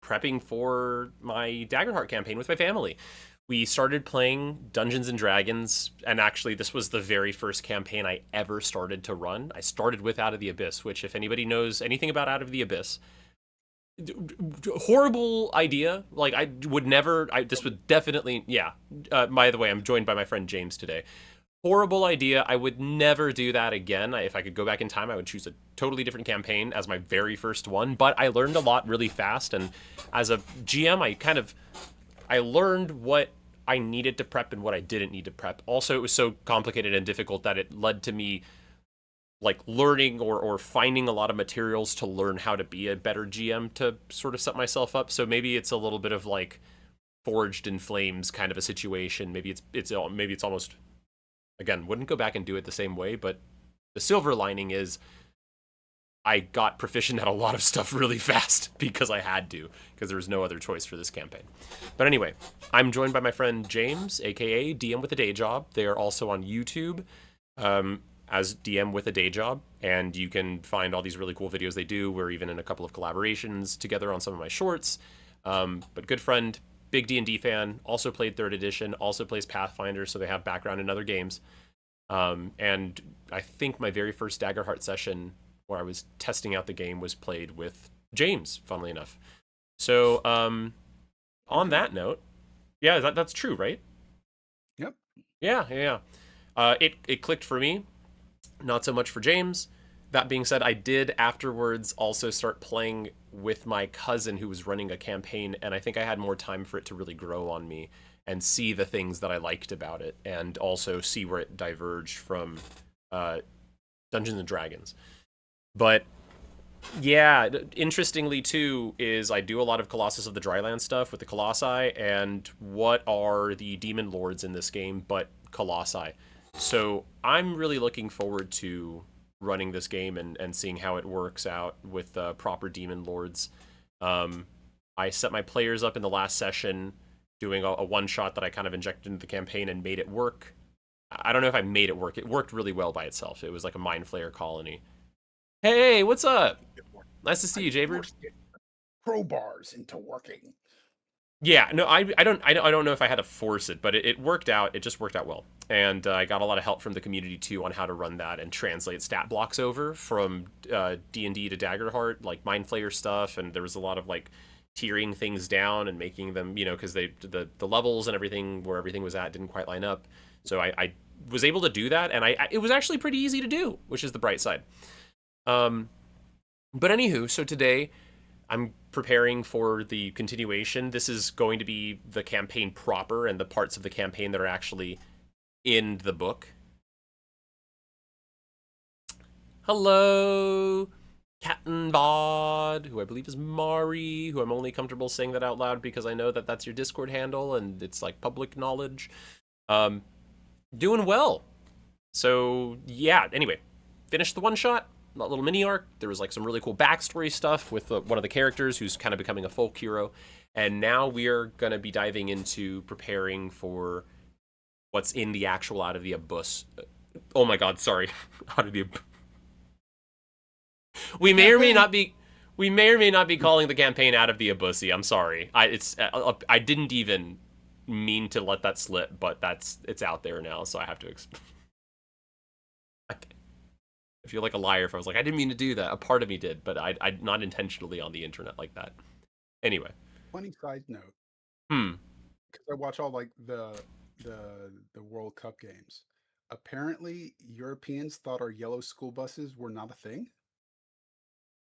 prepping for my Daggerheart campaign with my family. We started playing Dungeons and Dragons, and actually, this was the very first campaign I ever started to run. I started with Out of the Abyss, which, if anybody knows anything about Out of the Abyss, horrible idea. Like, I would never. This would definitely, yeah. By the way, I'm joined by my friend James today. Horrible idea. I would never do that again. If I could go back in time, I would choose a totally different campaign as my very first one. But I learned a lot really fast, and as a GM, I learned what I needed to prep and what I didn't need to prep. Also, it was so complicated and difficult that it led to me like learning or finding a lot of materials to learn how to be a better GM to sort of set myself up. So maybe it's a little bit of like forged in flames kind of a situation. Maybe it's almost, again, wouldn't go back and do it the same way, but the silver lining is I got proficient at a lot of stuff really fast because I had to, because there was no other choice for this campaign. But anyway, I'm joined by my friend James, aka DM with a Day Job. They are also on YouTube as DM with a Day Job, and you can find all these really cool videos they do. We're even in a couple of collaborations together on some of my shorts. But good friend, big D&D fan, also played 3rd edition, also plays Pathfinder, so they have background in other games. And I think my very first Daggerheart session where I was testing out the game was played with James, funnily enough. So, on that note, yeah, that's true, right? Yep. Yeah, yeah, yeah. It clicked for me, not so much for James. That being said, I did afterwards also start playing with my cousin who was running a campaign, and I think I had more time for it to really grow on me and see the things that I liked about it, and also see where it diverged from uh, Dungeons and Dragons. But yeah, interestingly too is I do a lot of Colossus of the Dryland stuff with the Colossi, and what are the demon lords in this game but Colossi? So I'm really looking forward to running this game and seeing how it works out with proper demon lords. Um, I set my players up in the last session doing a one shot that I kind of injected into the campaign and made it work. I don't know if I made it work. It worked really well by itself. It was like a mind flayer colony. Hey, what's up? Nice to see I you, Jaybird. forced it crowbars into working. Yeah, no, I don't know if I had to force it, but it worked out. It just worked out well, and I got a lot of help from the community too on how to run that and translate stat blocks over from D&D to Daggerheart, like Mind Flayer stuff, and there was a lot of like tiering things down and making them, because the levels and everything where everything was at didn't quite line up. So I was able to do that, and it was actually pretty easy to do, which is the bright side. Um, but anywho, so today I'm preparing for the continuation. This is going to be the campaign proper and the parts of the campaign that are actually in the book. Hello, Captain Bod, who I believe is Mari, who I'm only comfortable saying that out loud because I know that that's your Discord handle and it's like public knowledge. Um, Doing well. So yeah. Anyway, finished the one shot. A little mini arc. There was like some really cool backstory stuff with one of the characters who's kind of becoming a folk hero, and now we are gonna be diving into preparing for what's in the actual Out of the Abyss. Oh my God, sorry, Out of the. We may or may Campaign. not be. We may or may not be calling the campaign Out of the Abyssy. I'm sorry. I didn't even mean to let that slip, but it's out there now, so I have to. I feel like a liar if I was like, I didn't mean to do that. A part of me did, but I not intentionally on the internet like that. Anyway, Funny side note, hmm. because I watch all like the World Cup games. Apparently, Europeans thought our yellow school buses were not a thing.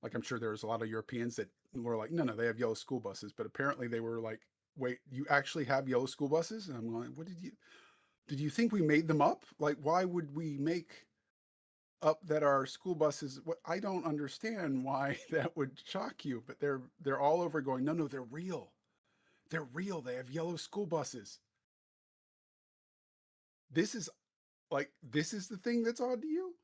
Like I'm sure there was a lot of Europeans that were like, no, no, they have yellow school buses. But apparently they were like, wait, you actually have yellow school buses? And I'm going, what did you think we made them up? Like, why would we make up that our school buses? What I don't understand why that would shock you, but they're all over going, no, no, they're real. They're real. They have yellow school buses. This is this is the thing that's odd to you?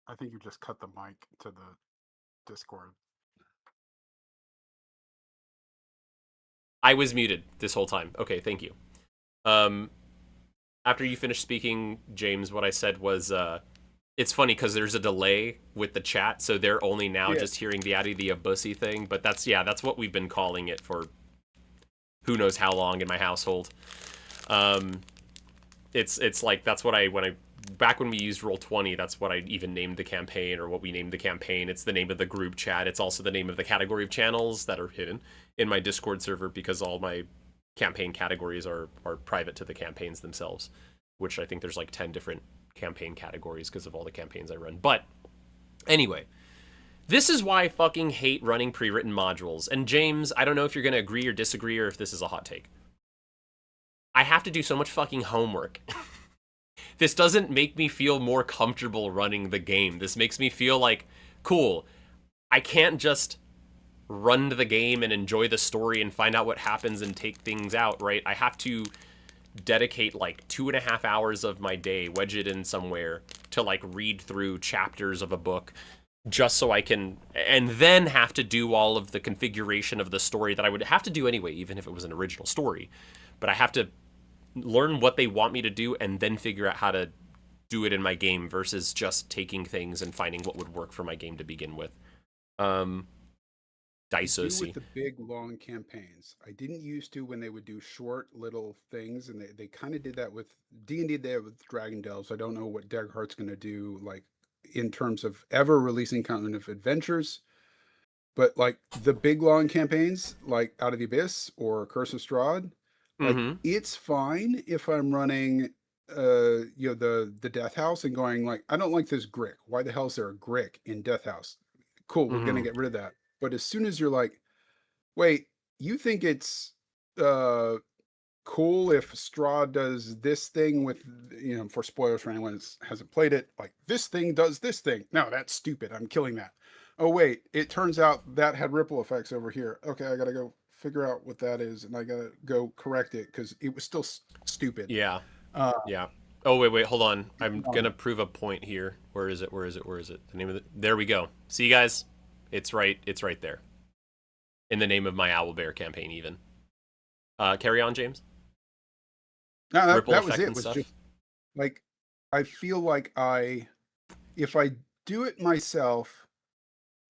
I think you just cut the mic to the Discord. I was muted this whole time. Okay, thank you. Um, After you finished speaking, James, what I said was, it's funny because there's a delay with the chat, so they're only now Yeah. just hearing the Addy the Abussy thing. But that's what we've been calling it for who knows how long in my household. It's like that's what back when we used Roll20, that's what I even named the campaign, or what we named the campaign. It's the name of the group chat. It's also the name of the category of channels that are hidden in my Discord server, because all my campaign categories are private to the campaigns themselves, which I think there's like 10 different campaign categories because of all the campaigns I run. But anyway, this is why I fucking hate running pre-written modules. And James, I don't know if you're going to agree or disagree, or if this is a hot take. I have to do so much fucking homework. This doesn't make me feel more comfortable running the game. This makes me feel like, cool, I can't just run the game and enjoy the story and find out what happens and take things out, right? I have to dedicate like 2.5 hours of my day, wedge it in somewhere, to like read through chapters of a book, just so I can, and then have to do all of the configuration of the story that I would have to do anyway, even if it was an original story. But I have to learn what they want me to do and then figure out how to do it in my game, versus just taking things and finding what would work for my game to begin with. Do with the big long campaigns. I didn't used to when they would do short little things, and they kind of did that with D&D. They have with Dragon Delves. I don't know what Daggerheart's going to do, like in terms of ever releasing kind of adventures, but like the big long campaigns, like Out of the Abyss or Curse of Strahd, like Mm-hmm. it's fine if I'm running the Death House and going like, I don't like this Grick. Why the hell is there a Grick in Death House? Cool, we're gonna Mm-hmm. get rid of that. But as soon as you're like, wait, you think it's uh cool if Strahd does this thing with, for spoilers for anyone that hasn't played it, like this thing does this thing. No, that's stupid. I'm killing that. Oh wait, it turns out that had ripple effects over here. Okay, I gotta go figure out what that is, and I gotta go correct it because it was still stupid. Yeah. Uh, Yeah. Oh, wait, hold on. I'm gonna prove a point here. Where is it? Where is it? Where is it? The name of the... There we go. See, you guys? It's right there. In the name of my Owlbear campaign, even. Carry on, James. no, Ripple that was effect it. and Was stuff. just like, I feel like if I do it myself,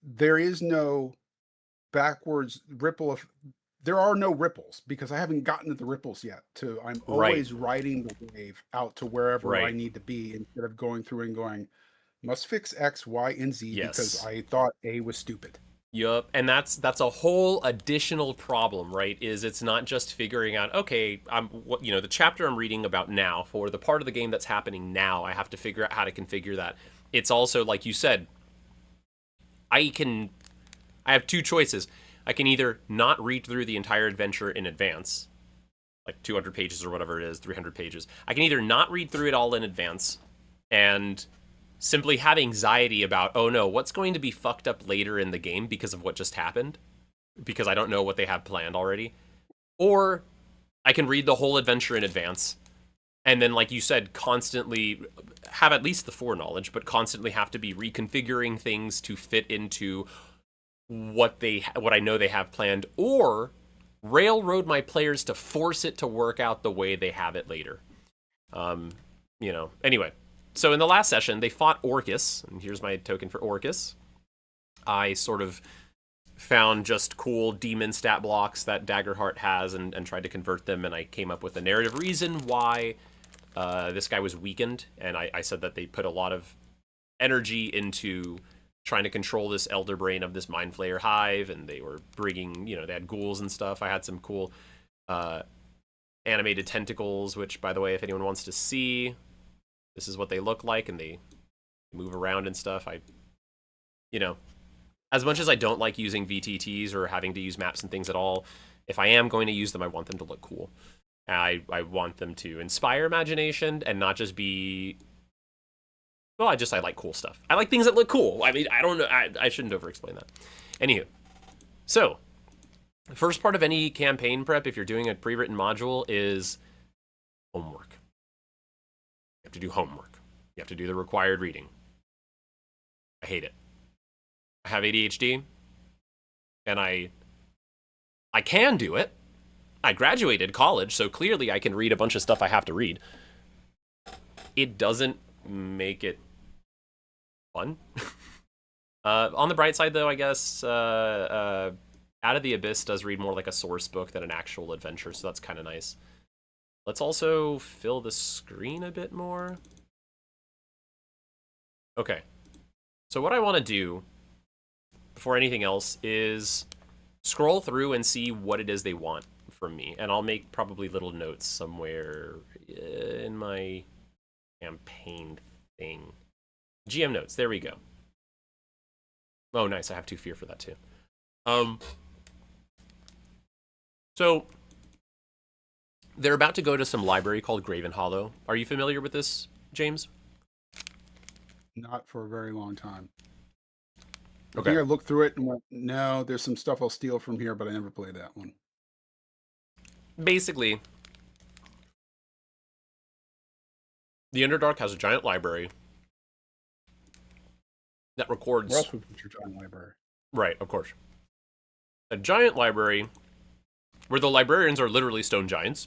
there is no backwards ripple of there are no ripples because I haven't gotten to the ripples yet. I'm Right. always riding the wave out to wherever I Right. need to be instead of going through and going, must fix X, Y, and Z because Yes. I thought A was stupid. Yup, and that's a whole additional problem, right? Is it's not just figuring out, okay, the chapter I'm reading about now, for the part of the game that's happening now, I have to figure out how to configure that. It's also, like you said, I have two choices. I can either not read through the entire adventure in advance, like 200 pages or whatever it is, 300 pages. I can either not read through it all in advance and simply have anxiety about, oh no, what's going to be fucked up later in the game because of what just happened, because I don't know what they have planned already. Or I can read the whole adventure in advance and then, like you said, constantly have at least the foreknowledge, but constantly have to be reconfiguring things to fit into what I know they have planned, or railroad my players to force it to work out the way they have it later. Anyway, so in the last session, they fought Orcus, and here's my token for Orcus. I sort of found just cool demon stat blocks that Daggerheart has and tried to convert them, and I came up with a narrative reason why this guy was weakened, and I said that they put a lot of energy into trying to control this elder brain of this mind flayer hive, and they were bringing, they had ghouls and stuff. I had some cool animated tentacles, which, by the way, if anyone wants to see, this is what they look like, and they move around and stuff. As much as I don't like using VTTs or having to use maps and things at all, if I am going to use them, I want them to look cool. I want them to inspire imagination and not just be... Well, I like cool stuff. I like things that look cool. I mean, I don't know. I shouldn't over-explain that. Anywho. So, the first part of any campaign prep, if you're doing a pre-written module, is homework. You have to do homework. You have to do the required reading. I hate it. I have ADHD, and I can do it. I graduated college, so clearly I can read a bunch of stuff I have to read. It doesn't make it fun. On the bright side, though, I guess Out of the Abyss does read more like a source book than an actual adventure, so that's kind of nice. Let's also fill the screen a bit more. Okay. So what I want to do before anything else is scroll through and see what it is they want from me. And I'll make probably little notes somewhere in my campaign thing. GM notes, there we go. Oh, nice, I have 2 fear for that too. So they're about to go to some library called Graven Hollow. Are you familiar with this, James? Not for a very long time. I Okay. think I looked through it and went, no, there's some stuff I'll steal from here, but I never played that one. Basically, the Underdark has a giant library that records... Where else would put your giant library? Right, of course. A giant library where the librarians are literally stone giants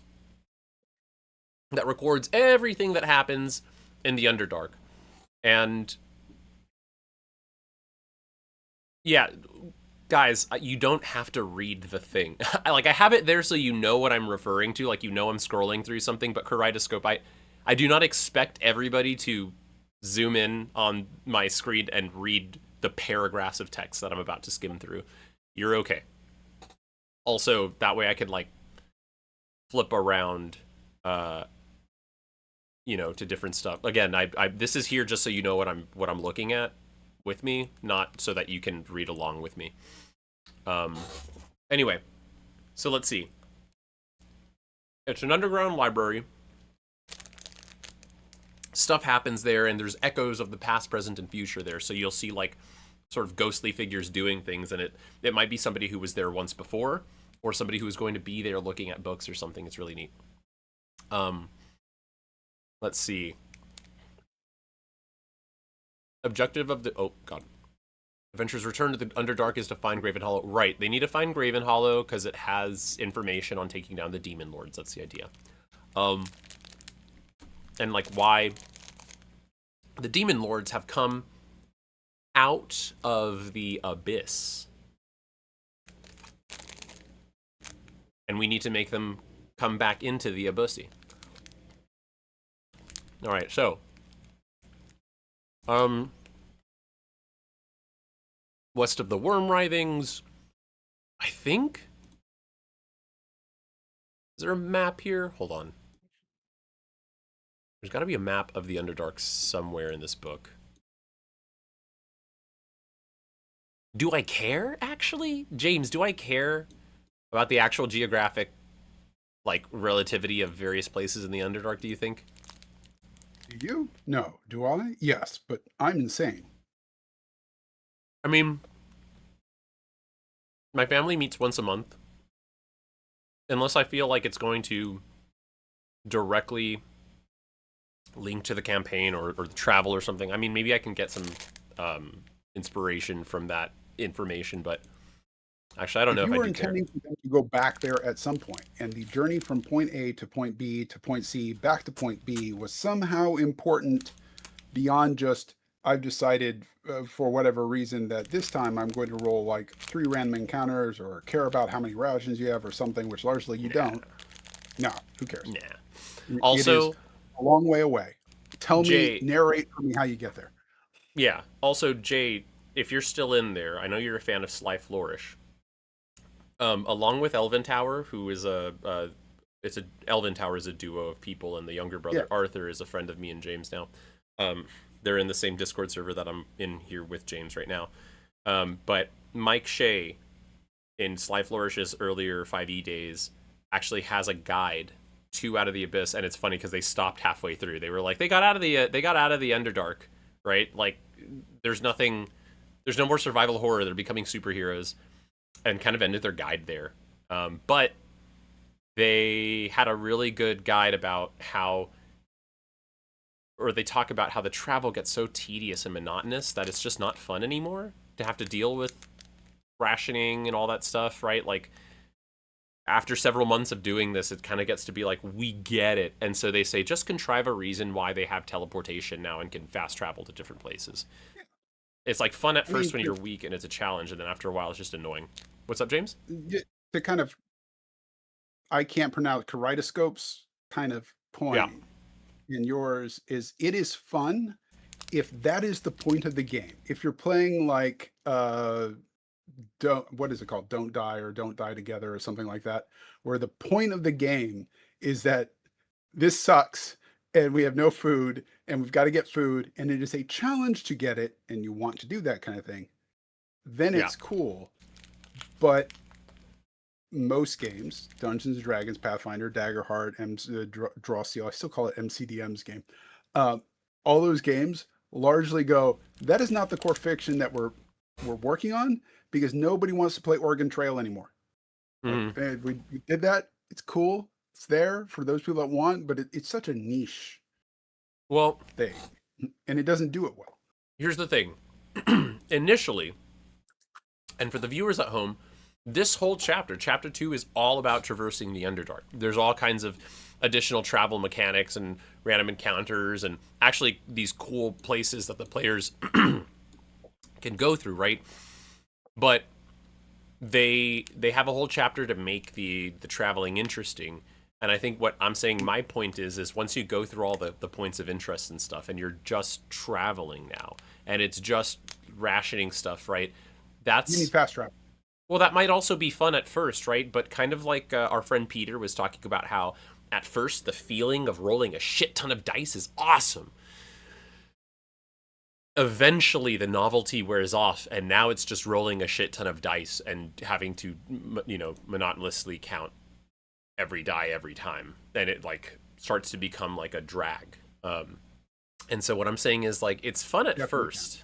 that records everything that happens in the Underdark. And yeah, guys, you don't have to read the thing. I have it there so you know what I'm referring to, like you know I'm scrolling through something, but Kaleidoscope, I do not expect everybody to zoom in on my screen and read the paragraphs of text that I'm about to skim through. You're okay. Also, that way I could like flip around to different stuff. Again, I this is here just so you know what I'm looking at with me, not so that you can read along with me. Anyway, so let's see. It's an underground library. Stuff happens there, and there's echoes of the past, present, and future there. So you'll see like sort of ghostly figures doing things, and it might be somebody who was there once before, or somebody who is going to be there looking at books or something. It's really neat. Let's see. Objective of the... Oh, God. Adventurers return to the Underdark is to find Graven Hollow. Right, they need to find Graven Hollow because it has information on taking down the Demon Lords. That's the idea. And, like, why the Demon Lords have come out of the Abyss. And we need to make them come back into the Abyssy. Alright, so... west of the Worm Writhings, I think? Is there a map here? Hold on. There's got to be a map of the Underdark somewhere in this book. Do I care, actually? James, do I care about the actual geographic, like, relativity of various places in the Underdark, do you think? Do you? No. Do I? Yes, but I'm insane. I mean, my family meets once a month. Unless I feel like it's going to directly link to the campaign or the travel or something. I mean, maybe I can get some inspiration from that information, but actually, I don't know if I do care. You were intending for them to go back there at some point, and the journey from point A to point B to point C back to point B was somehow important beyond just, I've decided for whatever reason that this time I'm going to roll like 3 random encounters or care about how many rations you have or something, which largely you don't. No, who cares? Nah. Also, it is a long way away. Tell me, narrate for me how you get there. Yeah. Also, Jay, if you're still in there, I know you're a fan of Sly Flourish. Along with Elven Tower, who is Elven Tower is a duo of people, and the younger brother Arthur is a friend of me and James now. They're in the same Discord server that I'm in here with James right now. But Mike Shea in Sly Flourish's earlier 5e days actually has a guide to Out of the Abyss, and it's funny because they stopped halfway through. They were like, they got out of the Underdark, right? Like, there's no more survival horror. They're becoming superheroes, and kind of ended their guide there. But they had a really good guide about how or they talk about how the travel gets so tedious and monotonous that it's just not fun anymore to have to deal with rationing and all that stuff, right? Like after several months of doing this, it kind of gets to be like, we get it. And so they say, just contrive a reason why they have teleportation now and can fast travel to different places. It's like fun at I mean, first when you're weak and it's a challenge, and then after a while, it's just annoying. What's up, James? to kind of, I can't pronounce kaleidoscope's kind of Yeah. point in yours is it is fun if that is the point of the game. If you're playing like don't what is it called? Don't Die or Don't Die Together or something like that, where the point of the game is that this sucks and we have no food and we've got to get food and it is a challenge to get it and you want to do that kind of thing, then Yeah. it's cool. But most games, Dungeons and Dragons, Pathfinder, Daggerheart, Draw Seal, I still call it MCDM's game. Uh, all those games largely go, that is not the core fiction that we're working on because nobody wants to play Oregon Trail anymore. Like Mm-hmm. we did that. It's cool. It's there for those people that want, but it's such a niche Well, thing, and it doesn't do it well. here's the thing. Initially, and for the viewers at home, this whole chapter, chapter 2, is all about traversing the Underdark. There's all kinds of additional travel mechanics and random encounters and actually these cool places that the players can go through, right? But they have a whole chapter to make the traveling interesting. And I think what I'm saying, my point is once you go through all the points of interest and stuff, and you're just traveling now, and it's just rationing stuff, right? You need That's fast travel. well, that might also be fun at first, right? But kind of like our friend Peter was talking about how at first the feeling of rolling a shit ton of dice is awesome. Eventually the novelty wears off and now it's just rolling a shit ton of dice and having to monotonously count every die every time, and it like starts to become like a drag. And so what I'm saying is like it's fun at Definitely. first.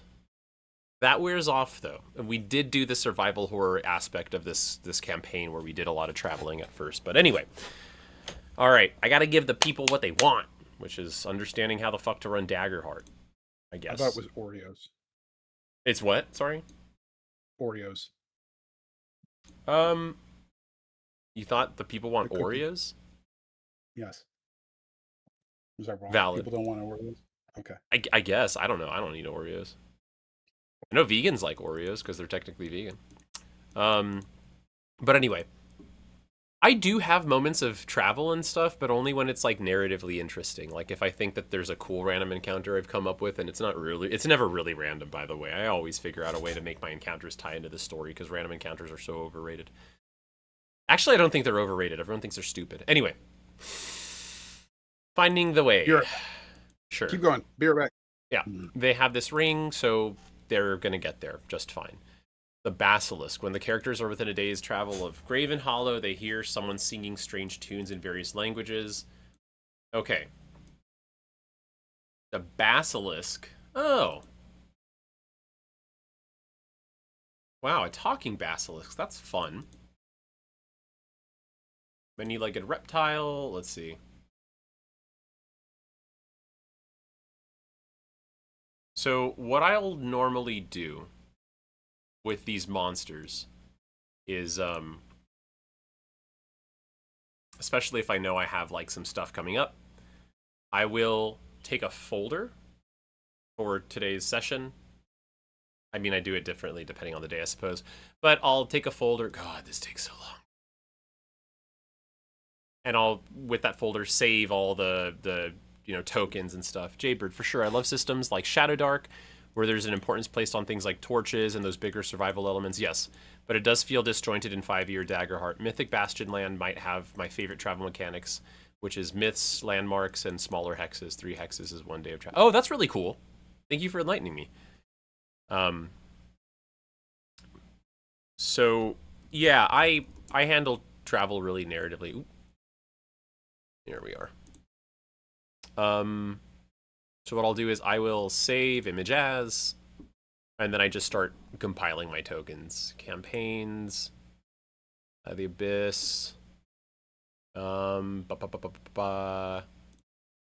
That wears off though, and we did do the survival horror aspect of this campaign where we did a lot of traveling at first. But anyway, all right, I got to give the people what they want, which is understanding how the fuck to run Daggerheart, I I guess. thought it was Oreos. It's what? Sorry. Oreos. Um, you thought the people want The cookie. Oreos? Yes. Was that wrong? Valid. People don't want Oreos. Okay. I guess. I don't know. I don't eat Oreos. I know vegans like Oreos because they're technically vegan. Um, but anyway, I do have moments of travel and stuff, but only when it's like narratively interesting. Like if I think that there's a cool random encounter I've come up with, and it's never really random, by the way. I always figure out a way to make my encounters tie into the story because random encounters are so overrated. Actually, I don't think they're overrated. Everyone thinks they're stupid. Anyway, finding the way. You're, Sure. keep going. Be right back. Yeah, they have this ring, so they're gonna get there just fine. The basilisk. When the characters are within a day's travel of Graven Hollow, they hear someone singing strange tunes in various languages. Okay. The basilisk. Oh. Wow, a talking basilisk. That's fun. Many-legged reptile. Let's see. So what I'll normally do with these monsters is especially if I know I have like some stuff coming up, I will take a folder for today's session. I mean, I do it differently depending on the day, I suppose, but I'll take a folder. God, this takes so long. And I'll, with that folder, save all the tokens and stuff. Jaybird, for sure. I love systems like Shadow Dark, where there's an importance placed on things like torches and those bigger survival elements. Yes, but it does feel disjointed in 5e Daggerheart. Mythic Bastion Land might have my favorite travel mechanics, which is myths, landmarks, and smaller hexes. 3 hexes is 1 day of travel. Oh, that's really cool. Thank you for enlightening me. So yeah, I handle travel really narratively. Ooh. Here we are. So what I'll do is I will save image as, and then I just start compiling my tokens. Campaigns, the Abyss,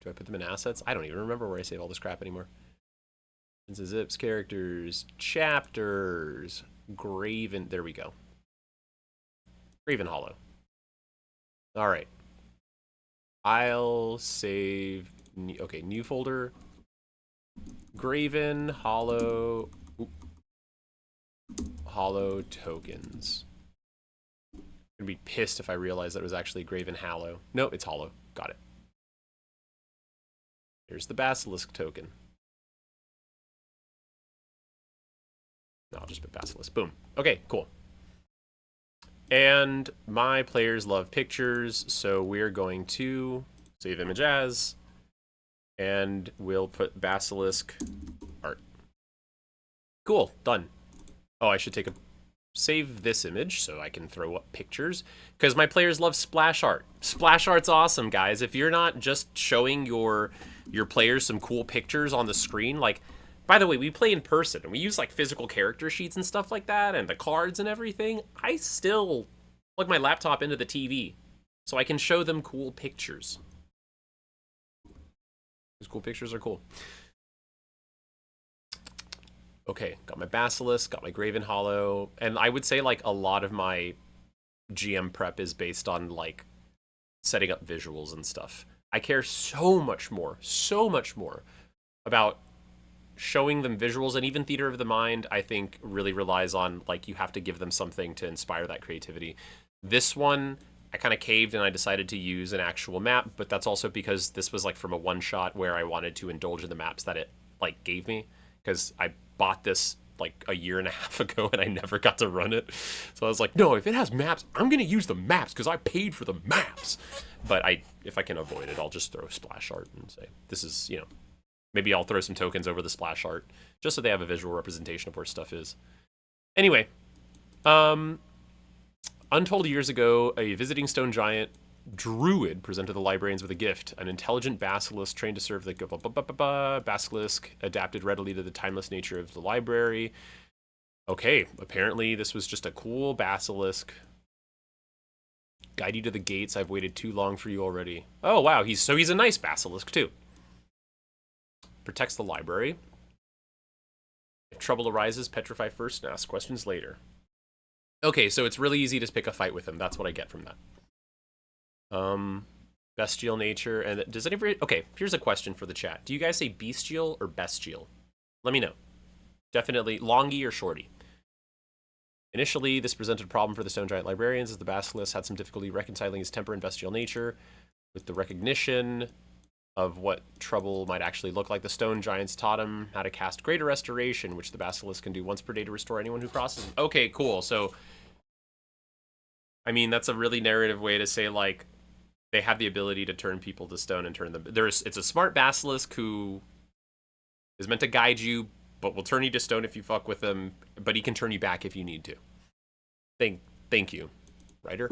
Do I put them in assets? I don't even remember where I save all this crap anymore. This is zips, characters, chapters, Graven. There we go. Graven Hollow. All right. I'll save. Okay, new folder. Graven Hollow. Hollow tokens. I'm gonna be pissed if I realize that it was actually Graven Hollow. No, it's Hollow. Got it. Here's the Basilisk token. No, I'll just put Basilisk. Boom. Okay, cool. And my players love pictures, so we're going to save image as, and we'll put Basilisk art. Cool, done. Oh, I should save this image so I can throw up pictures, because my players love splash art. Splash art's awesome, guys. If you're not just showing your players some cool pictures on the screen, like, by the way, we play in person, and we use, like, physical character sheets and stuff like that, and the cards and everything. I still plug my laptop into the TV so I can show them cool pictures. Those cool pictures are cool. Okay, got my Basilisk, got my Graven Hollow, and I would say, like, a lot of my GM prep is based on, like, setting up visuals and stuff. I care so much more about showing them visuals, and even theater of the mind, I think, really relies on, like, you have to give them something to inspire that creativity. This one, I kind of caved and I decided to use an actual map, but that's also because this was, like, from a one-shot where I wanted to indulge in the maps that it, like, gave me, because I bought this, like, a year and a half ago and I never got to run it. So I was like, no, if it has maps, I'm going to use the maps because I paid for the maps. But if I can avoid it, I'll just throw splash art and say, this is, you know, maybe I'll throw some tokens over the splash art just so they have a visual representation of where stuff is. Anyway, untold years ago, a visiting stone giant druid presented the librarians with a gift, an intelligent basilisk trained to serve the basilisk, adapted readily to the timeless nature of the library. Okay, apparently this was just a cool basilisk. Guide you to the gates. I've waited too long for you already. Oh, wow, he's a nice basilisk too. Protects the library. If trouble arises, petrify first and ask questions later. Okay, so it's really easy to pick a fight with him. That's what I get from that. Bestial nature, and does anybody... Okay, here's a question for the chat. Do you guys say bestial or bestial? Let me know. Definitely longy or shorty. Initially, this presented a problem for the stone giant librarians as the basilisk had some difficulty reconciling his temper and bestial nature with the recognition of what trouble might actually look like. The stone giants taught him how to cast Greater Restoration, which the basilisk can do once per day to restore anyone who crosses him. Okay, cool. So, I mean, that's a really narrative way to say, like, they have the ability to turn people to stone and turn them... It's a smart basilisk who is meant to guide you, but will turn you to stone if you fuck with him, but he can turn you back if you need to. Thank you, writer.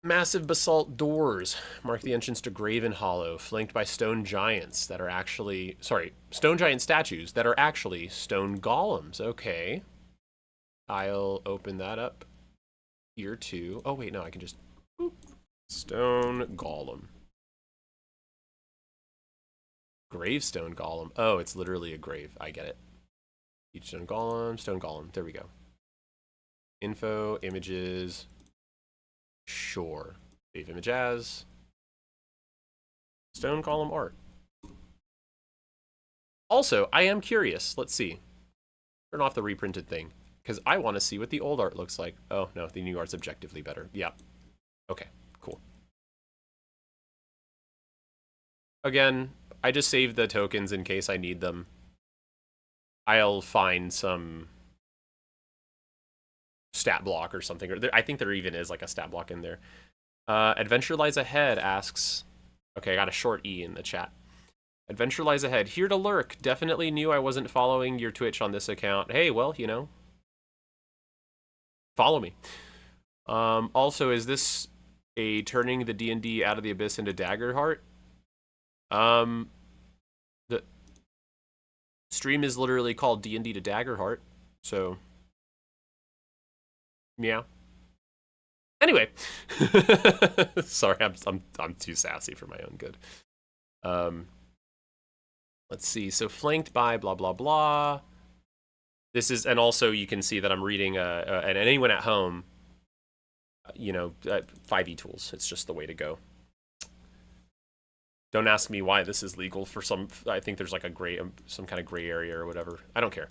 Massive basalt doors mark the entrance to Graven Hollow, flanked by stone giants that are actually... Sorry, stone giant statues that are actually stone golems. Okay. I'll open that up here too. Oh, wait, no, I can just... Boop. Stone golem. Gravestone golem. Oh, it's literally a grave. I get it. Each stone golem. There we go. Info, images. Sure. Save image as. Stone golem art. Also, I am curious. Let's see. Turn off the reprinted thing, because I want to see what the old art looks like. Oh, no, the new art's objectively better. Yeah. Okay, cool. Again, I just saved the tokens in case I need them. I'll find some stat block or something. Or I think there even is like a stat block in there. Adventure Lies Ahead asks... Okay, I got a short E in the chat. Adventure Lies Ahead. Here to lurk. Definitely knew I wasn't following your Twitch on this account. Hey, well, you know. Follow me. Also, is this a turning the D&D out of the abyss into Daggerheart? The stream is literally called D&D-to-Daggerheart, so... Yeah. Anyway, sorry, I'm too sassy for my own good. Let's see. So flanked by blah blah blah. This is, and also you can see that I'm reading. And anyone at home, 5e tools. It's just the way to go. Don't ask me why this is legal for some. I think there's like some kind of gray area or whatever. I don't care.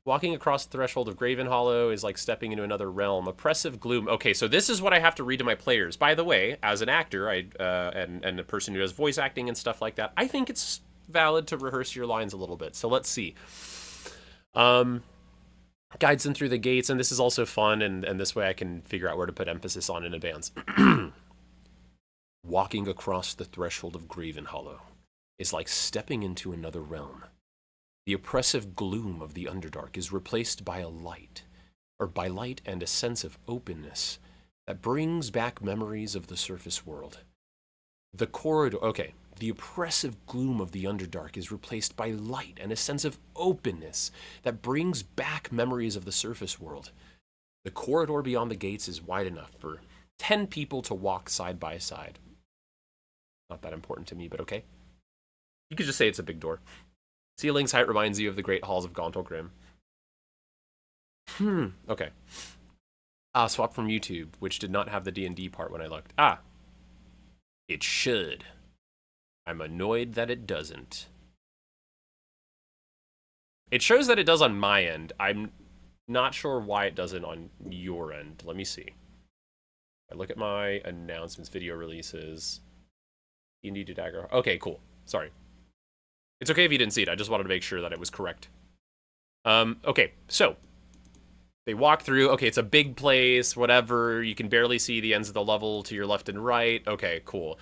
Walking across the threshold of Graven Hollow is like stepping into another realm. Oppressive gloom. Okay, so this is what I have to read to my players. By the way, as an actor, and a person who does voice acting and stuff like that, I think it's valid to rehearse your lines a little bit. So let's see. Guides them through the gates, and this is also fun, and this way I can figure out where to put emphasis on in advance. Walking across the threshold of Graven Hollow is like stepping into another realm. The oppressive gloom of the Underdark is replaced by light and a sense of openness that brings back memories of the surface world. The oppressive gloom of the Underdark is replaced by light and a sense of openness that brings back memories of the surface world. The corridor beyond the gates is wide enough for 10 people to walk side by side. Not that important to me, but okay. You could just say it's a big door. Ceiling's height reminds you of the great halls of Gauntlgrim. Okay. Swap from YouTube, which did not have the D&D part when I looked. It should. I'm annoyed that it doesn't. It shows that it does on my end. I'm not sure why it doesn't on your end. Let me see. I look at my announcements, video releases. D&D-to-Daggerheart. Okay, cool. Sorry. It's okay if you didn't see it. I just wanted to make sure that it was correct. Okay, so they walk through. Okay, it's a big place, whatever. You can barely see the ends of the level to your left and right. Okay, cool.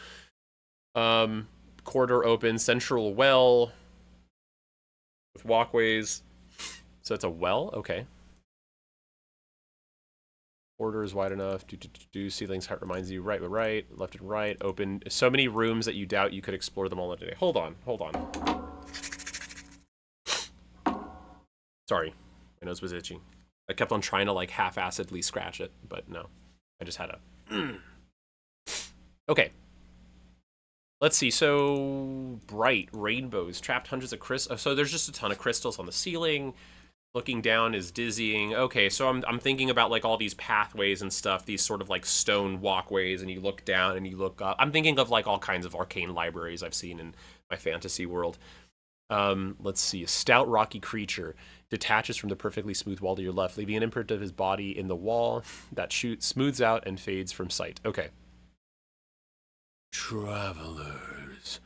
Corridor open, central well with walkways. So it's a well? Okay. Corridor is wide enough. Ceiling's height reminds you. Right, left and right. Open. So many rooms that you doubt you could explore them all in a day. Hold on. Sorry. My nose was itching. I kept on trying to like half-assedly scratch it, but no. I just had a... Okay. Let's see. So bright rainbows trapped hundreds of crystals. So there's just a ton of crystals on the ceiling. Looking down is dizzying. Okay, so I'm thinking about like all these pathways and stuff, these sort of like stone walkways, and you look down and you look up. I'm thinking of like all kinds of arcane libraries I've seen in my fantasy world. Let's see. A stout rocky creature detaches from the perfectly smooth wall to your left, leaving an imprint of his body in the wall that smooths out and fades from sight. Okay. Travelers,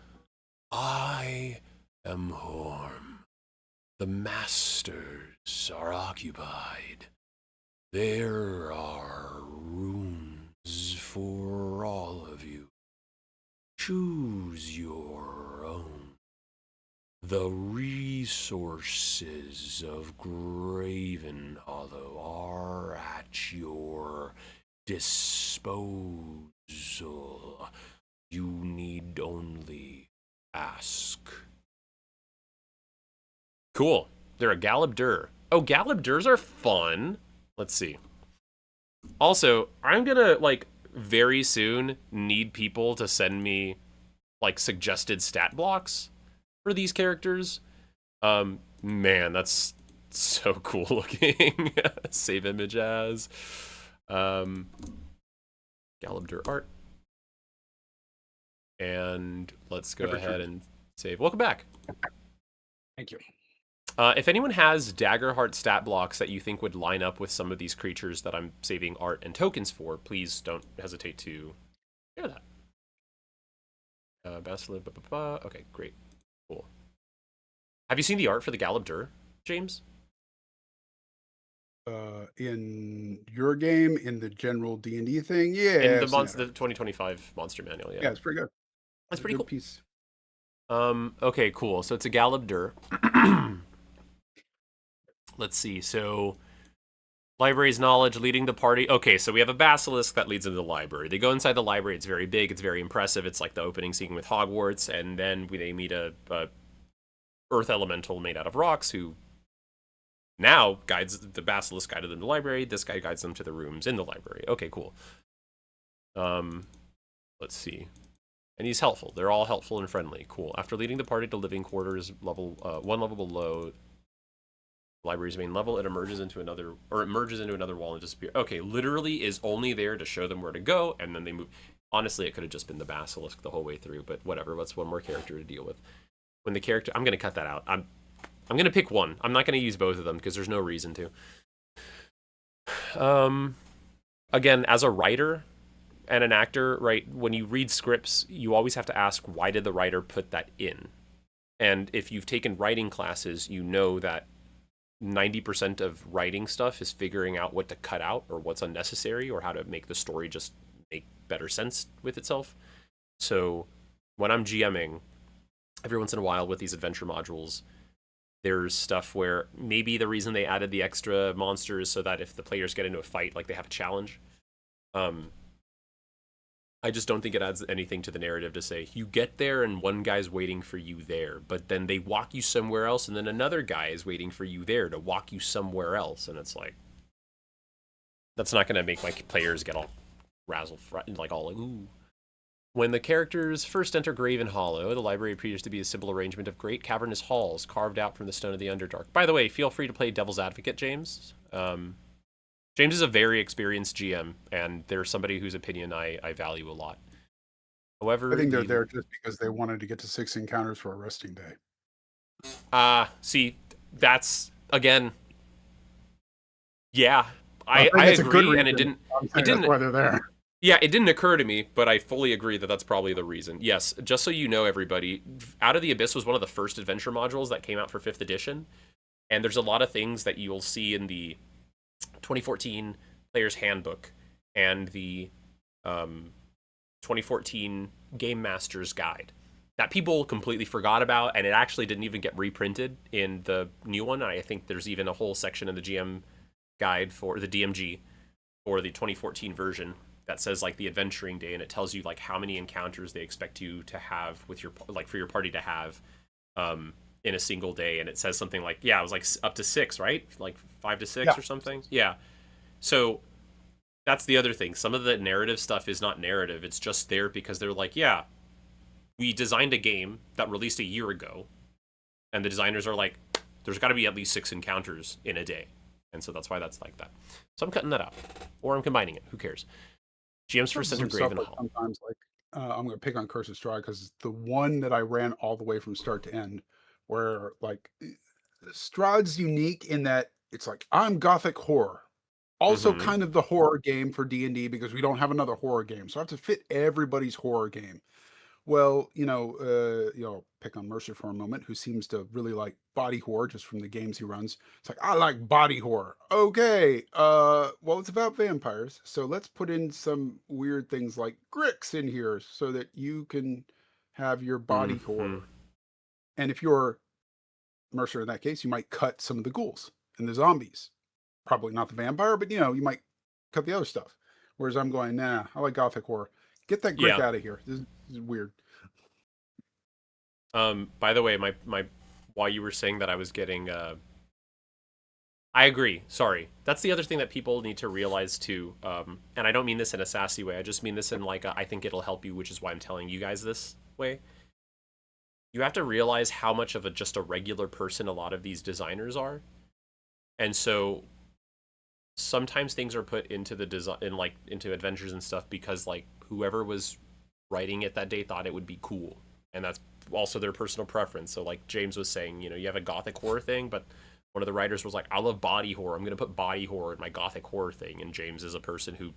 I am Horm. The masters are occupied. There are rooms for all of you. Choose your own. The resources of Graven Hollow are at your disposal. You need only ask. Cool. They're a Galabdur. Oh, Galabdurs are fun. Let's see. Also, I'm gonna, like, very soon need people to send me, like, suggested stat blocks for these characters. Man, that's so cool looking. Save image as. Galabdur art. And let's go ahead and save. Welcome back. Thank you. If anyone has Daggerheart stat blocks that you think would line up with some of these creatures that I'm saving art and tokens for, please don't hesitate to share that. Basilisk, okay, great. Cool. Have you seen the art for the Galabdur, James? In your game, in the general D&D thing, yeah. In the 2025 Monster Manual, yeah. Yeah, it's pretty good. That's pretty cool. Piece. Okay, cool. So it's a Galabdur. Let's see. So, library's knowledge, leading the party. Okay, so we have a basilisk that leads into the library. They go inside the library. It's very big. It's very impressive. It's like the opening scene with Hogwarts. And then they meet a earth elemental made out of rocks who now guides the basilisk, guided them to the library. This guy guides them to the rooms in the library. Okay, cool. Let's see. And he's helpful. They're all helpful and friendly. Cool. After leading the party to living quarters, one level below the library's main level, it emerges into another wall and disappears. Okay, literally is only there to show them where to go, and then they move. Honestly, it could have just been the basilisk the whole way through, but whatever. That's one more character to deal with. When the character, I'm gonna cut that out. I'm gonna pick one. I'm not gonna use both of them because there's no reason to. Again, as a writer and an actor, right, when you read scripts, you always have to ask, why did the writer put that in? And if you've taken writing classes, you know that 90% of writing stuff is figuring out what to cut out or what's unnecessary or how to make the story just make better sense with itself. So when I'm GMing, every once in a while with these adventure modules, there's stuff where maybe the reason they added the extra monsters so that if the players get into a fight, like they have a challenge. I just don't think it adds anything to the narrative to say you get there and one guy's waiting for you there, but then they walk you somewhere else and then another guy is waiting for you there to walk you somewhere else, and it's like, that's not going to make my players get all like all like, ooh. When the characters first enter Graven Hollow, the library appears to be a simple arrangement of great cavernous halls carved out from the stone of the Underdark. By the way, feel free to play devil's advocate, James. James is a very experienced GM, and they're somebody whose opinion I value a lot. However, I think they're there just because they wanted to get to 6 encounters for a resting day. See, that's, again, yeah, I agree, and it didn't, that's why they're there. Yeah, it didn't occur to me, but I fully agree that that's probably the reason. Yes, just so you know, everybody, Out of the Abyss was one of the first adventure modules that came out for 5th edition, and there's a lot of things that you'll see in the 2014 Player's Handbook and the 2014 Game Master's Guide that people completely forgot about, and it actually didn't even get reprinted in the new one. I think there's even a whole section in the GM guide for the DMG for the 2014 version that says like the adventuring day, and it tells you like how many encounters they expect you to have with your, like, for your party to have in a single day. And it says something like, yeah, it was like up to 6, right? Like 5 to 6 or something. Yeah. So that's the other thing. Some of the narrative stuff is not narrative. It's just there because they're like, yeah, we designed a game that released a year ago, and the designers are like, there's got to be at least 6 encounters in a day. And so that's why that's like that. So I'm cutting that out, or I'm combining it. Who cares? GM's first enter Graven Hall. Sometimes, like, I'm going to pick on Curse of Strahd because the one that I ran all the way from start to end, where, like, Strahd's unique in that it's like, I'm gothic horror. Also kind of the horror game for D&D because we don't have another horror game. So I have to fit everybody's horror game. Well, pick on Mercer for a moment, who seems to really like body horror just from the games he runs. It's like, I like body horror. Okay, well, it's about vampires, so let's put in some weird things like Grix in here so that you can have your body horror. And if you're Mercer in that case, you might cut some of the ghouls and the zombies. Probably not the vampire, but you might cut the other stuff. Whereas I'm going, nah, I like gothic horror. Get that Grick out of here. This is weird. By the way, my while you were saying that, I was getting I agree. Sorry. That's the other thing that people need to realize too. And I don't mean this in a sassy way. I just mean this in like I think it'll help you, which is why I'm telling you guys this way. You have to realize how much of just a regular person a lot of these designers are. And so sometimes things are put into the design, into adventures and stuff because like whoever was writing it that day thought it would be cool, and that's also their personal preference. So like James was saying, you have a gothic horror thing, but one of the writers was like, I love body horror, I'm gonna put body horror in my gothic horror thing. And James is a person who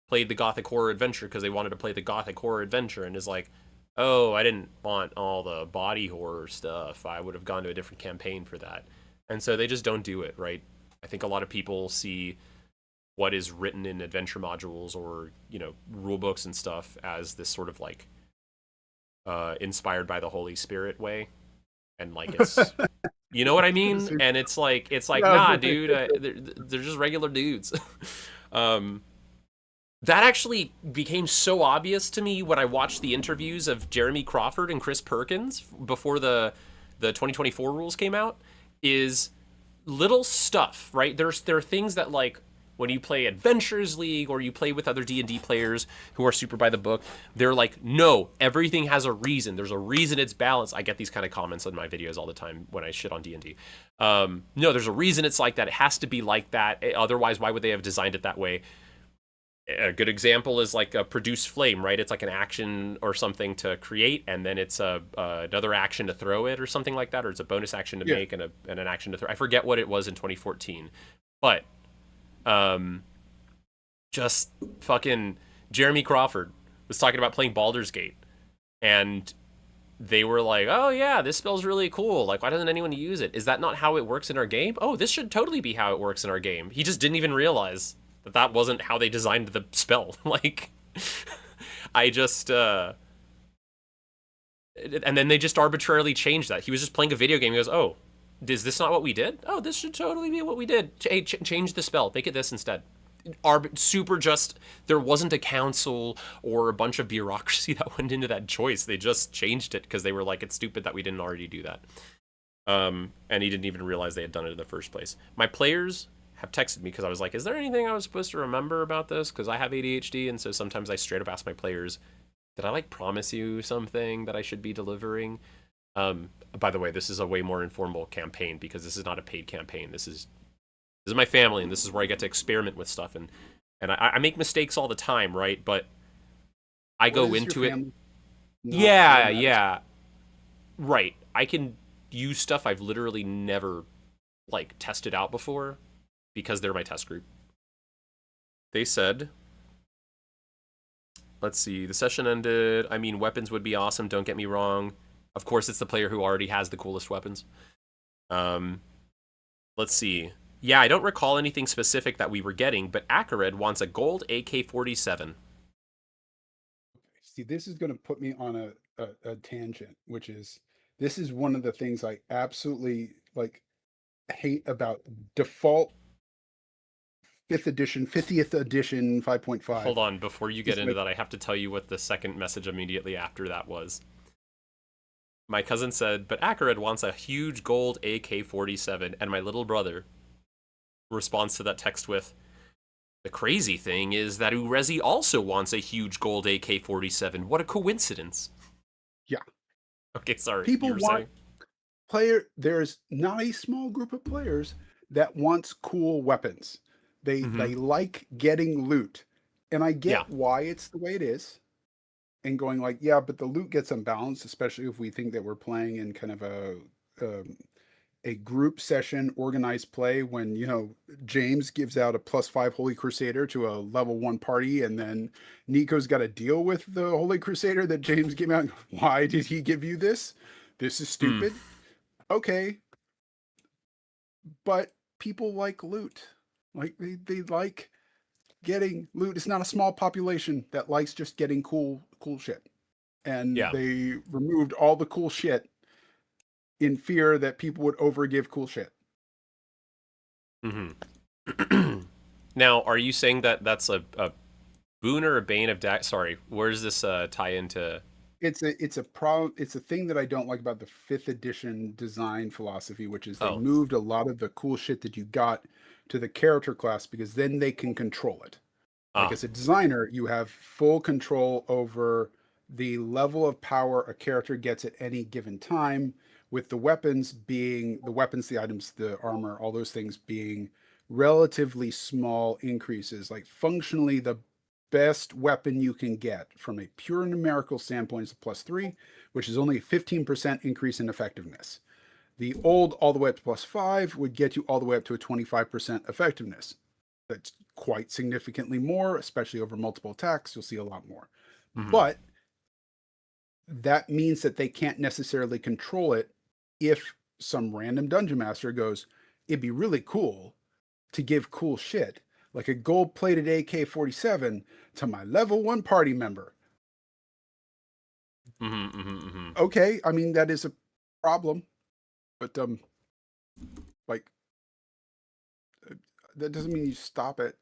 played the gothic horror adventure because they wanted to play the gothic horror adventure, and is like, oh, I didn't want all the body horror stuff, I would have gone to a different campaign for that. And so they just don't do it, right? I think a lot of people see what is written in adventure modules or, rule books and stuff as this sort of like inspired by the Holy Spirit way. And like, it's, you know what I mean? And it's like, nah, dude, they're just regular dudes. That actually became so obvious to me when I watched the interviews of Jeremy Crawford and Chris Perkins before the 2024 rules came out, is little stuff, right? There are things that like When you play Adventures League or you play with other D&D players who are super by the book, they're like, no, everything has a reason. There's a reason it's balanced. I get these kind of comments on my videos all the time when I shit on D&D. No, there's a reason it's like that. It has to be like that. Otherwise, why would they have designed it that way? A good example is like a produce flame, right? It's like an action or something to create, and then it's another action to throw it or something like that, or it's a bonus action to Yeah. make and an action to throw. I forget what it was in 2014, but um, just fucking Jeremy Crawford was talking about playing Baldur's Gate, and they were like, "Oh yeah, this spell's really cool. Like, why doesn't anyone use it? Is that not how it works in our game? Oh, this should totally be how it works in our game." He just didn't even realize that wasn't how they designed the spell. Like, I just and then they just arbitrarily changed that. He was just playing a video game. He goes, "Oh, is this not what we did? Oh, this should totally be what we did. Change the spell. Make it this instead." Super just, there wasn't a council or a bunch of bureaucracy that went into that choice. They just changed it because they were like, it's stupid that we didn't already do that. And he didn't even realize they had done it in the first place. My players have texted me because I was like, is there anything I was supposed to remember about this? Because I have ADHD, and so sometimes I straight up ask my players, did I like promise you something that I should be delivering? By the way, this is a way more informal campaign because this is not a paid campaign. This is my family, and this is where I get to experiment with stuff, and I make mistakes all the time, right? But I What go is into your it. family not Yeah, formatted? yeah, right. I can use stuff I've literally never like tested out before because they're my test group. They said, let's see, the session ended. I mean, weapons would be awesome. Don't get me wrong. Of course, it's the player who already has the coolest weapons. Um, let's see. Yeah, I don't recall anything specific that we were getting, but Akared wants a gold AK-47. See, this is going to put me on a tangent, which is this is one of the things I absolutely like hate about default 50th edition Hold 5.5 on, before you get is into like, that, I have to tell you what the second message immediately after that was. My cousin said, but Akared wants a huge gold AK-47, and my little brother responds to that text with, the crazy thing is that Urezi also wants a huge gold AK-47. What a coincidence. yeah, Okay, sorry, you people were want saying? there's not a small group of players that wants cool weapons. Mm-hmm. They like getting loot. And I Yeah. get why it's the way it is. And going like, yeah, but the loot gets unbalanced, especially if we think that we're playing in kind of um, a group session organized play when James gives out a +5 Holy Crusader to a level 1 party, and then Nico's got to deal with the Holy Crusader that James gave out. Why did he give you this? This is Hmm. stupid. Okay, but people like loot. Like they like getting loot. It's not a small population that likes just getting cool shit. And Yeah. they removed all the cool shit in fear that people would overgive cool shit. Mm-hmm. Now, are you saying that that's a boon or a bane of Sorry, where does this tie into? It's a problem. It's a thing that I don't like about the 5th edition design philosophy, which is they Oh. moved a lot of the cool shit that you got to the character class because then they can control it. Like Ah. as a designer, you have full control over the level of power a character gets at any given time, with the weapons being the weapons, the items, the armor, all those things being relatively small increases. Like functionally, the best weapon you can get from a pure numerical standpoint is a +3, which is only a 15% increase in effectiveness. The old all the way up to +5 would get you all the way up to a 25% effectiveness. That's quite significantly more, especially over multiple attacks. You'll see a lot more. Mm-hmm. But that means that they can't necessarily control it if some random dungeon master goes, it'd be really cool to give cool shit, like a gold plated AK-47 to my level 1 party member. Mm-hmm. Mm-hmm. Mm-hmm. Okay, I mean, that is a problem, but like, uh, that doesn't mean you stop it.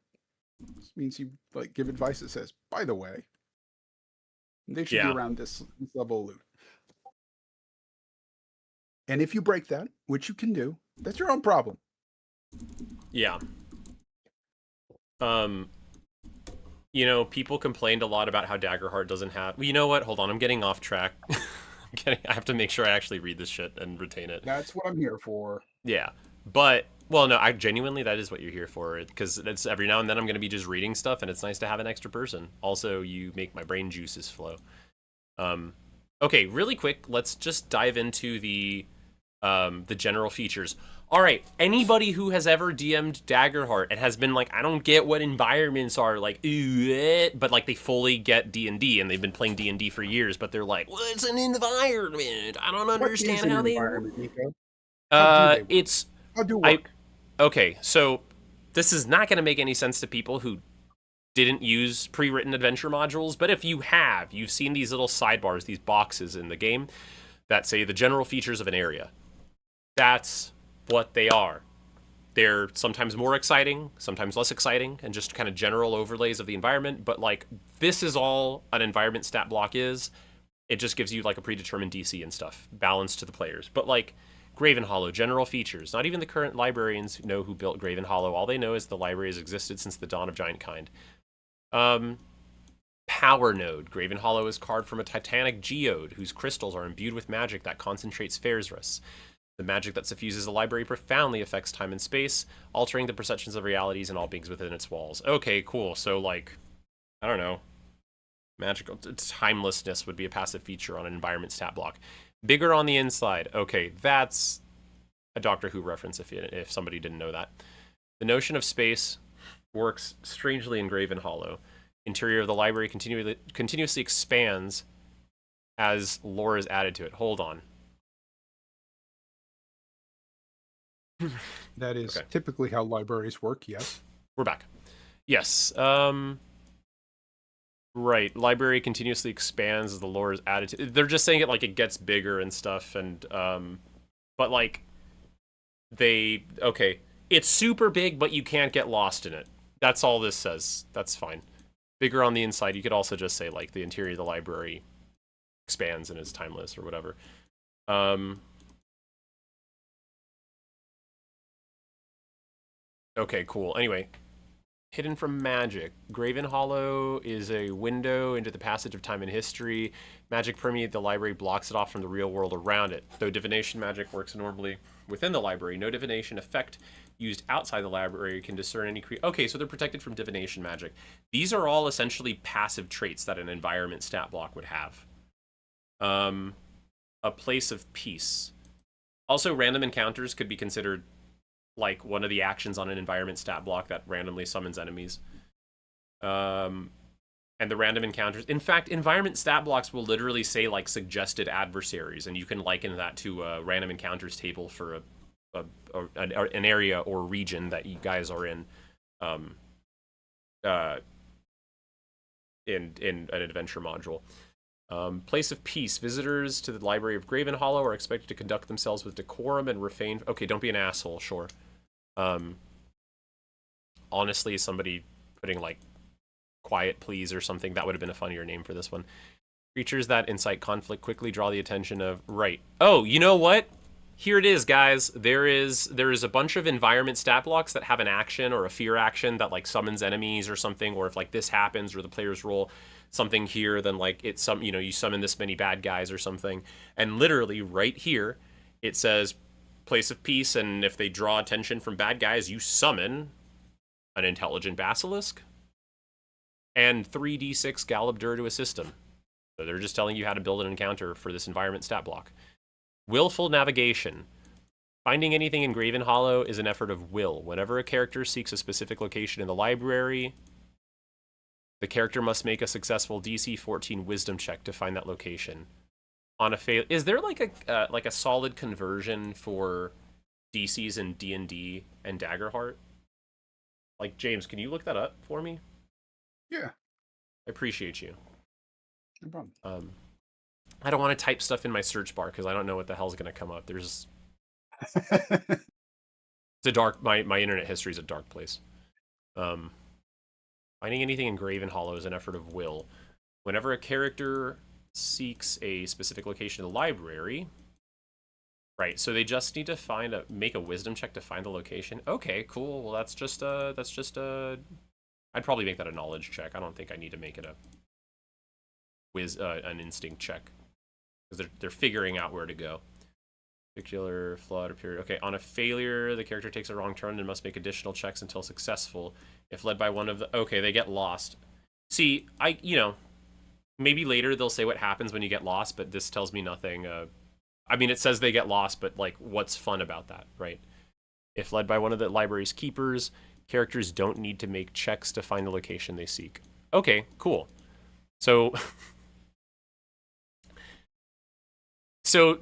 It means you like give advice that says, by the way, they should be Yeah. around this level of loot. And if you break that, which you can do, that's your own problem. Yeah. Um, people complained a lot about how Daggerheart doesn't have. Well, you know what? Hold on, I'm getting off track. I have to make sure I actually read this shit and retain it. That's what I'm here for. Yeah, but well, no, I genuinely that is what you're here for because it's every now and then I'm gonna be just reading stuff, and it's nice to have an extra person. Also, you make my brain juices flow. Um, okay, really quick, let's just dive into the general features. All right, anybody who has ever DM'd Daggerheart and has been like, I don't get what environments are, like, but like they fully get D&D and they've been playing D&D for years, but they're like, what's an environment? I don't What is understand an how they work. environment, Nico? How do they work? It's How do I work? okay, so this is not going to make any sense to people who didn't use pre-written adventure modules, but if you have, you've seen these little sidebars, these boxes in the game that say the general features of an area. That's what they are. They're sometimes more exciting, sometimes less exciting, and just kind of general overlays of the environment. But like, this is all an environment stat block is. It just gives you like a predetermined DC and stuff, balanced to the players. But like, Graven Hollow, general features. Not even the current librarians know who built Graven Hollow. All they know is the library has existed since the dawn of Giantkind. Power Node. Graven Hollow is carved from a titanic geode whose crystals are imbued with magic that concentrates Faerzrus. The magic that suffuses the library profoundly affects time and space, altering the perceptions of realities and all beings within its walls. Okay, cool. So, like, I don't know. Magical timelessness would be a passive feature on an environment stat block. Bigger on the inside. Okay, that's a Doctor Who reference if somebody didn't know that. The notion of space works strangely in Graven Hollow. Interior of the library continuously expands as lore is added to it. Hold on. That is Okay. typically how libraries work, yes. We're back. Yes. Right. Library continuously expands as the lore is added to. They're just saying it like it gets bigger and stuff, and but like okay, it's super big, but you can't get lost in it. That's all this says. That's fine. Bigger on the inside. You could also just say like the interior of the library expands and is timeless or whatever. Okay, cool. Anyway, hidden from magic. Graven Hollow is a window into the passage of time and history. Magic permeates the library, blocks it off from the real world around it. Though divination magic works normally within the library, no divination effect used outside the library can discern any Okay, so they're protected from divination magic. These are all essentially passive traits that an environment stat block would have. A place of peace. Also, random encounters could be considered like one of the actions on an environment stat block that randomly summons enemies. And the random encounters. In fact, environment stat blocks will literally say like suggested adversaries, and you can liken that to a random encounters table for an area or region that you guys are in an adventure module. Place of peace. Visitors to the library of Graven Hollow are expected to conduct themselves with decorum and refrain. Okay, don't be an asshole, sure. Honestly, somebody putting like quiet please or something, that would have been a funnier name for this one. Creatures that incite conflict quickly draw the attention of right. Oh, you know what? Here it is, guys. There is a bunch of environment stat blocks that have an action or a fear action that like summons enemies or something, or if like this happens or the players roll something here, then like it's some you summon this many bad guys or something. And literally right here it says place of peace, and if they draw attention from bad guys, you summon an intelligent basilisk and 3d6 Galabdur to assist them. So they're just telling you how to build an encounter for this environment stat block. Willful navigation. Finding anything in Graven Hollow is an effort of will. Whenever a character seeks a specific location in the library, the character must make a successful DC 14 Wisdom check to find that location. On a fail, is there like a solid conversion for DCs in D&D and Daggerheart? Like, James, can you look that up for me? Yeah. I appreciate you. No problem. I don't want to type stuff in my search bar because I don't know what the hell's going to come up. It's a dark. My internet history is a dark place. Finding anything in Graven Hollow is an effort of will. Whenever a character seeks a specific location in the library, right? So they just need to make a wisdom check to find the location. Okay, cool. Well, that's just a I'd probably make that a knowledge check. I don't think I need to make it an instinct check because they're figuring out where to go. Particular flawed period. Okay, on a failure, the character takes a wrong turn and must make additional checks until successful. If led by one of the... Okay, they get lost. See, maybe later they'll say what happens when you get lost, but this tells me nothing. I mean, it says they get lost, but, like, what's fun about that, right? If led by one of the library's keepers, characters don't need to make checks to find the location they seek. Okay, cool. So... so...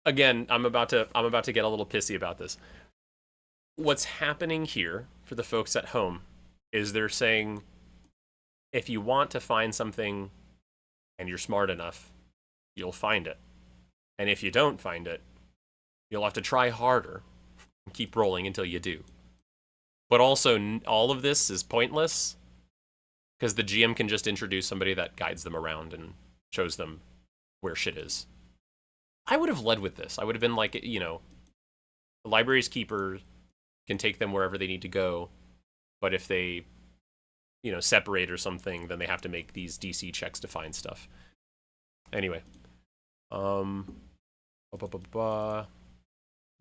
Again, I'm about to get a little pissy about this. What's happening here for the folks at home is they're saying, if you want to find something and you're smart enough, you'll find it. And if you don't find it, you'll have to try harder and keep rolling until you do. But also, all of this is pointless because the GM can just introduce somebody that guides them around and shows them where shit is. I would have led with this. I would have been like, the library's keeper can take them wherever they need to go, but if they, separate or something, then they have to make these DC checks to find stuff. Anyway,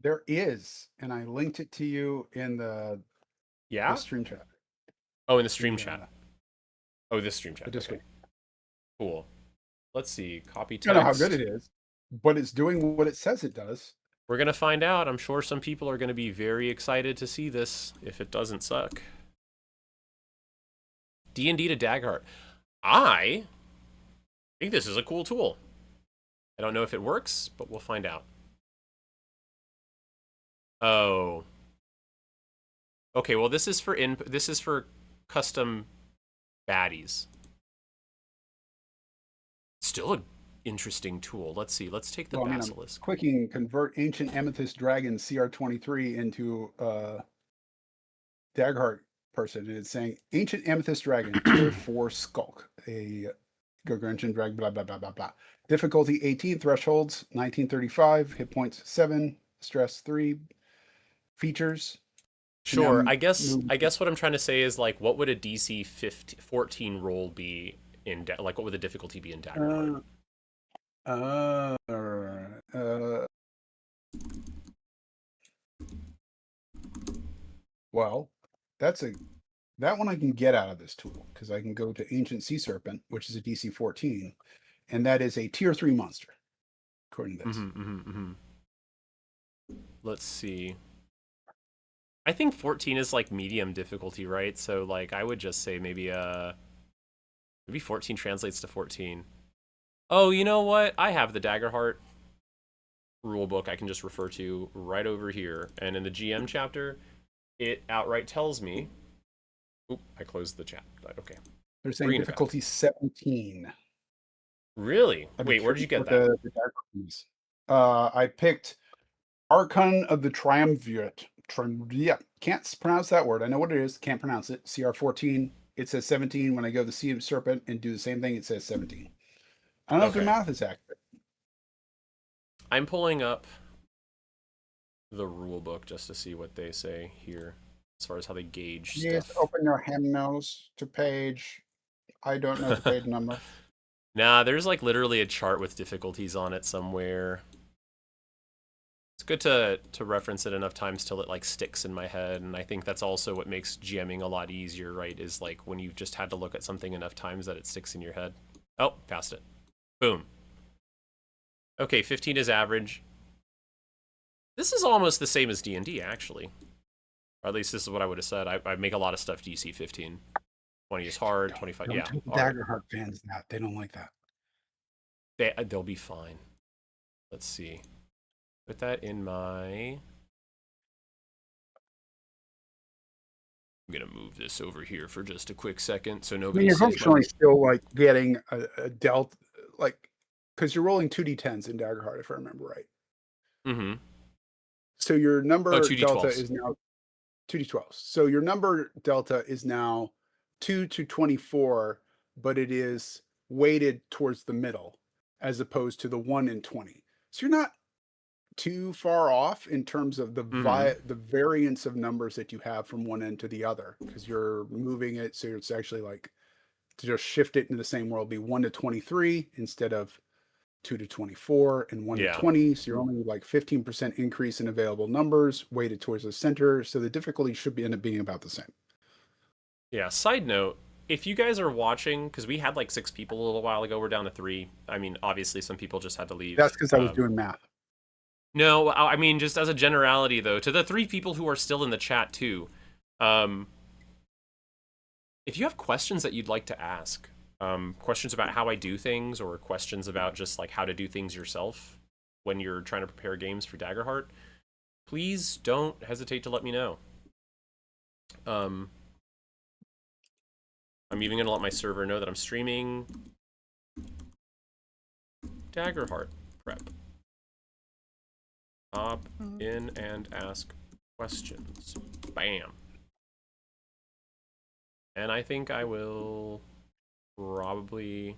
There is, and I linked it to you in the stream chat. Oh, in the stream chat. Oh, this stream chat. The Discord. Okay. Cool. Let's see. Copy text. I don't know how good it is, but it's doing what it says it does. We're going to find out. I'm sure some people are going to be very excited to see this if it doesn't suck. D&D-to-Daggerheart. I think this is a cool tool. I don't know if it works, but we'll find out. Oh. Okay, well this is for custom baddies. Still an interesting tool. Let's see. Let's take the basilisk. Clicking convert ancient amethyst dragon CR23 into Daggerheart person, and it's saying ancient amethyst dragon tier 4 skulk, a gargantuan dragon, blah blah blah blah blah. Difficulty 18, thresholds 1935, hit points 7, stress 3, features. Sure. I guess what I'm trying to say is, like, what would a DC 14 roll be in what would the difficulty be in Daggerheart? Well, that one I can get out of this tool because I can go to Ancient Sea Serpent, which is a DC 14, and that is a tier 3 monster, according to this. Let's see. I think 14 is like medium difficulty, right? So like I would just say maybe 14 translates to 14. Oh, you know what? I have the Daggerheart rulebook I can just refer to right over here. And in the GM chapter, it outright tells me... Oop, I closed the chat. Okay. They're saying difficulty 17. Really? Wait, where did you get that? I picked Archon of the Triumvirate. Can't pronounce that word. I know what it is. Can't pronounce it. CR14. It says 17. When I go to the Sea Serpent and do the same thing, it says 17. I don't know if your math is accurate. I'm pulling up the rule book just to see what they say here as far as how they gauge stuff. Open your hand nose to page. I don't know the page number. Nah, there's like literally a chart with difficulties on it somewhere. It's good to reference it enough times till it like sticks in my head, and I think that's also what makes GMing a lot easier, right? Is like when you've just had to look at something enough times that it sticks in your head. Oh, passed it. Boom. Okay, 15 is average. This is almost the same as D&D, actually. Or at least this is what I would have said. I make a lot of stuff DC 15. 20 is hard, 25, yeah. Daggerheart fans, they don't like that. They'll be fine. Let's see. Put that in my... I'm going to move this over here for just a quick second so nobody you're functionally still like getting a delta, like, because you're rolling 2d10s in Daggerheart, if I remember right. Mm-hmm. So your number delta 2d12s. is now 2d12s. So your number delta is now 2 to 24, but it is weighted towards the middle as opposed to the 1 in 20. So you're not too far off in terms of Mm-hmm. the variance of numbers that you have from one end to the other, because you're moving it so it's actually like to just shift it into the same world, be 1 to 23 instead of 2 to 24 and 1 to Yeah. 20. So you're only like 15% increase in available numbers weighted towards the center. So the difficulty should be end up being about the same. Yeah. Side note, if you guys are watching, because we had like 6 people a little while ago, we're down to 3. I mean, obviously some people just had to That's leave. because I was doing math. No, I mean just as a generality though, to the 3 people who are still in the chat too, um, if you have questions that you'd like to ask, questions about how I do things, or questions about just like how to do things yourself when you're trying to prepare games for Daggerheart, please don't hesitate to let me know. Um, I'm even gonna let my server know that I'm streaming Daggerheart prep. Hop in and ask questions. Bam. And I think I will probably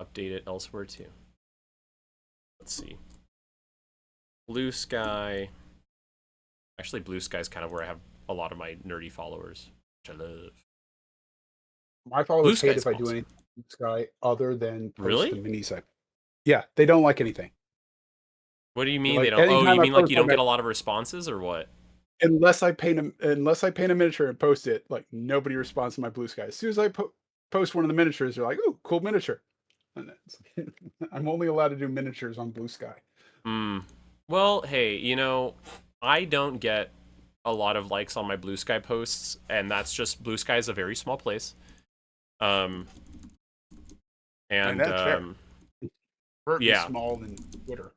update it elsewhere too. Let's see. Blue Sky. Actually, Blue Sky is kind of where I have a lot of my nerdy followers, which I love. My followers Blue hate Sky's if I do awesome. anything with Sky other than post the Really? mini site. Yeah, they don't like anything. What do you They're mean they like don't? Oh, anytime you I mean like post you one don't get that a lot of responses or what? unless I paint a miniature and post it, like nobody responds to my Blue Sky. As soon as I post one of the miniatures, they're like, "Ooh, cool miniature." And I'm only allowed to do miniatures on Blue Sky. Hmm. Well, hey, I don't get a lot of likes on my Blue Sky posts, and that's just Blue Sky is a very small place. Um, And and that's fair. Currently yeah. small than Twitter.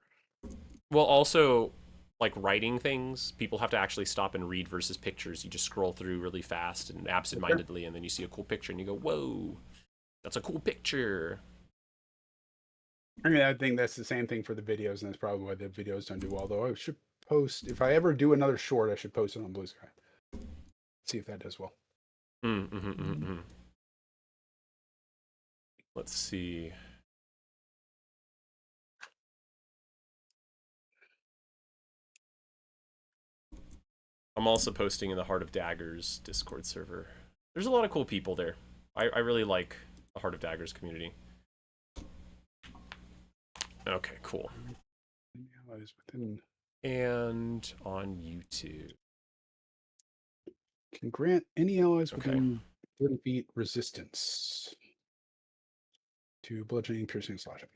Well, also, like writing things, people have to actually stop and read versus pictures. You just scroll through really fast and Okay. absentmindedly, and then you see a cool picture and you go, "Whoa, that's a cool picture." I mean, I think that's the same thing for the videos, and that's probably why the videos don't do well. Though I should post if I ever do another short, I should post it on Blue Sky. See if that does well. Mm-hmm. Let's see. I'm also posting in the Heart of Daggers Discord server. There's a lot of cool people there. I really like the Heart of Daggers community. Okay, cool. Allies within And on YouTube. can grant any allies Okay. within 30 feet resistance to bludgeoning, piercing, slashing.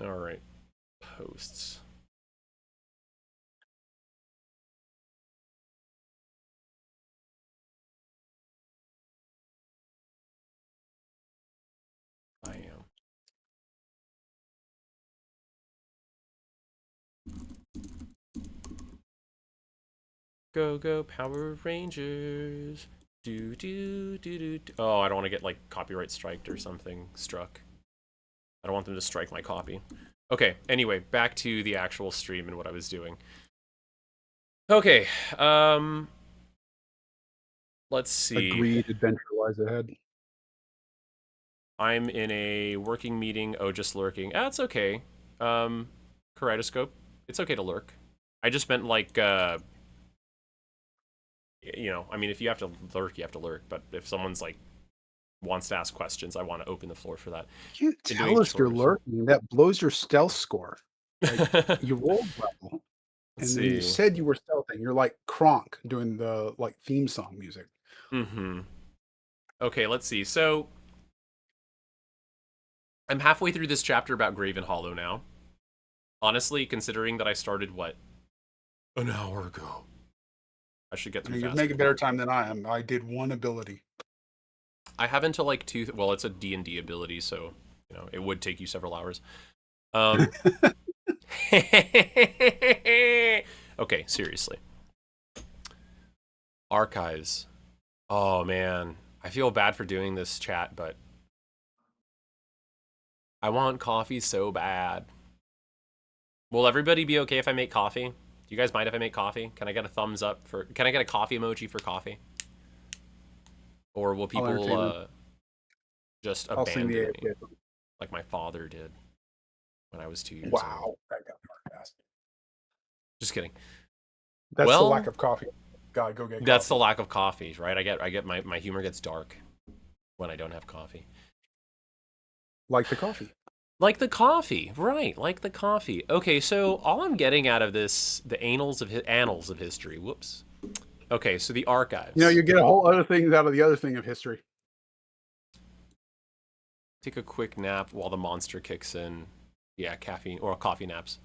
All right. Posts. I am. Go, go, Power Rangers. Do, do, do, do, do. Oh, I don't want to get, like, copyright striked or something struck. I don't want them to strike my copy. Okay, anyway, back to the actual stream and what I was doing. Okay, let's see. Agreed, adventure lies ahead. I'm in a working meeting. Oh, just lurking. Ah, it's okay. Kaleidoscope. It's okay to lurk. I just meant like, I mean, if you have to lurk, you have to lurk. But if someone's like wants to ask questions, I want to open the floor for that. You can't Been tell doing us you're chores. lurking. That blows your stealth score. Like Let's you rolled well, and then you see. said you were stealthing. You're like Kronk doing the like theme song music. Mm-hmm. Okay, let's see. So I'm halfway through this chapter about Graven Hollow now. Honestly, considering that I started what, an hour ago, I should get I through mean, you're faster. making better time than I am. I did one ability. I have until like two. Well, it's a D&D ability, so it would take you several hours. Um. Okay, seriously. Archives. Oh man, I feel bad for doing this chat, but I want coffee so bad. Will everybody be okay if I make coffee? Do you guys mind if I make coffee? Can I get a thumbs up for? Can I get a coffee emoji for coffee? Or will I'll entertain them. people just I'll sing the abandon me? AFK. like my father did when I was 2 years old. Wow, that got dark fast. Just kidding. That's the lack Well, of coffee. Gotta go get that's the coffee. lack of coffee, right? I get my humor gets dark when I don't have coffee. Like the coffee. Like the coffee, right? Like the coffee. Okay, so all I'm getting out of this, the annals of history. Whoops. Okay, so the You know, archives. you get a whole other things out of the other thing of history. Take a quick nap while the monster kicks in. Yeah, caffeine or coffee naps.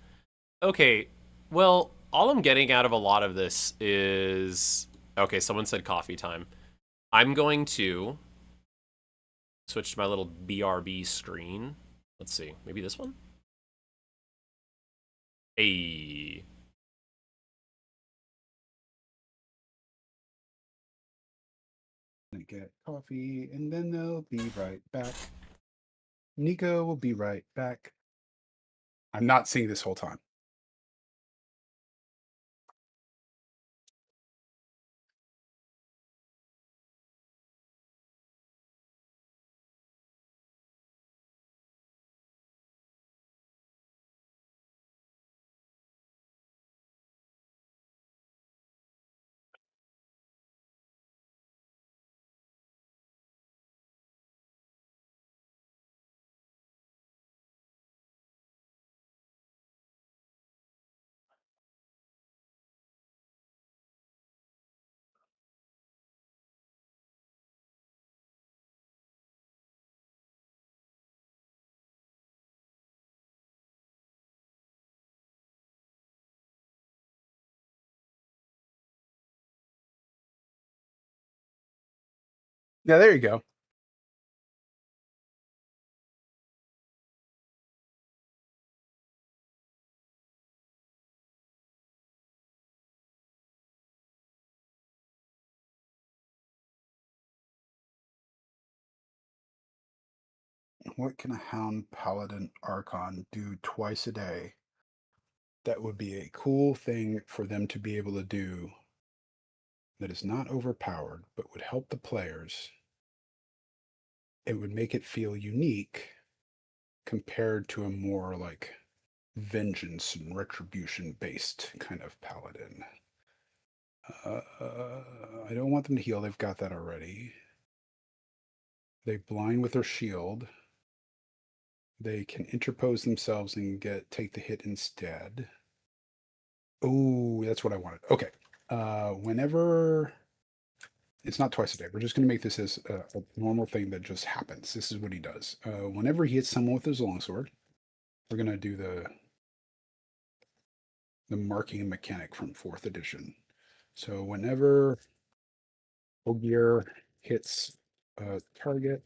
Okay, well, all I'm getting out of a lot of this is okay. Someone said coffee time. I'm going to switch to my little BRB screen. Let's see, maybe this one. Hey, Get coffee, and then they'll be right back. Nico will be right back. I'm not seeing this whole time. Yeah, there you go. What can a Hound Paladin Archon do twice a day? That would be a cool thing for them to be able to do that is not overpowered, but would help the players. It would make it feel unique compared to a more like vengeance and retribution based kind of paladin. I don't want them to heal. They've got that already. They blind with their shield. They can interpose themselves and take the hit instead. Oh, that's what I wanted. Okay. Whenever it's not twice a day, we're just going to make this as a normal thing that just happens. This is what he does. Whenever he hits someone with his longsword, we're going to do the marking mechanic from 4th edition. So whenever Ogier hits a target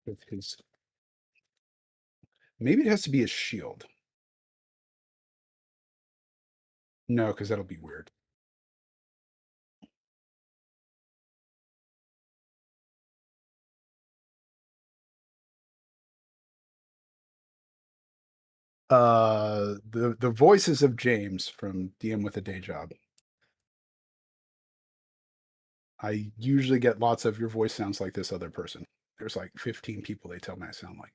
with his, maybe it has to be his shield. No, because that'll be weird. The voices of James from DM with a Day Job. I usually get lots of your voice sounds like this other person. There's like 15 people they tell me I sound like.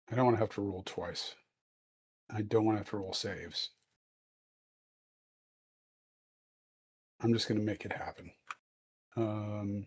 I don't want to have to roll twice. I don't want to have to roll saves. I'm just going to make it happen. Um,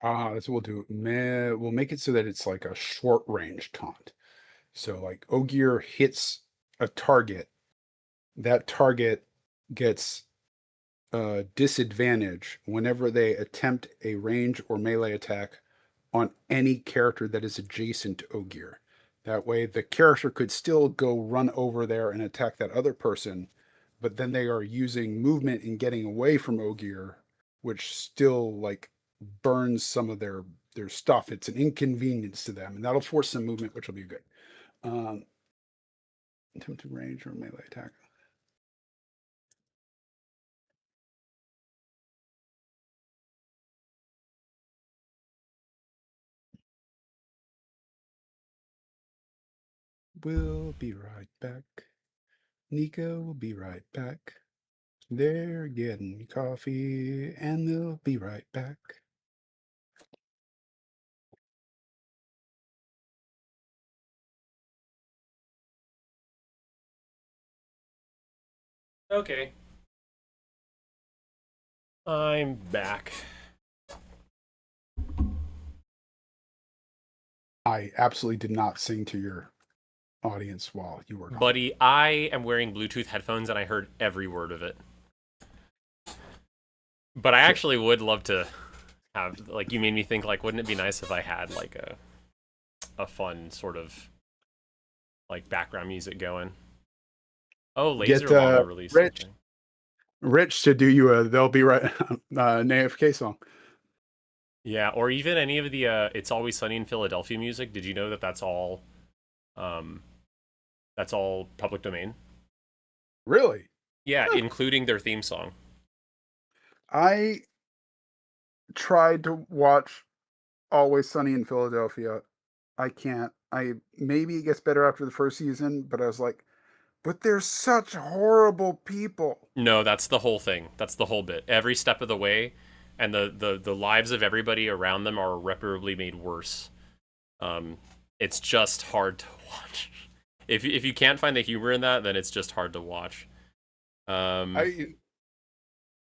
That's what we'll do. We'll make it so that it's like a short range taunt. So like Ogier hits a target, that target gets disadvantage whenever they attempt a range or melee attack on any character that is adjacent to Ogier. That way, the character could still go run over there and attack that other person, but then they are using movement and getting away from Ogier, which still like burns some of their stuff. It's an inconvenience to them, and that'll force some movement, which will be good. Um, attempt to range or melee attack. We'll be right back. Nico will be right back. They're getting coffee and they'll be right back. Okay. I'm back. I absolutely did not sing to your audience while you were gone. Buddy, I am wearing Bluetooth headphones and I heard every word of it. But I Shit. actually would love to have, like, you made me think, like, wouldn't it be nice if I had, like, a fun sort of, like, background music going? Oh, Get Laser Llama released Rich something. Rich to do you a they'll be right an AFK song. Yeah, or even any of the It's Always Sunny in Philadelphia music. Did you know that um, that's all public domain? Really? Yeah, Huh. including their theme song. I tried to watch Always Sunny in Philadelphia. I can't. I maybe it gets better after the first season, but I was like, but they're such horrible people. No, that's the whole thing. That's the whole bit. Every step of the way, and the lives of everybody around them are irreparably made worse. Um, it's just hard to watch. If you can't find the humor in that, then it's just hard to watch. Um, I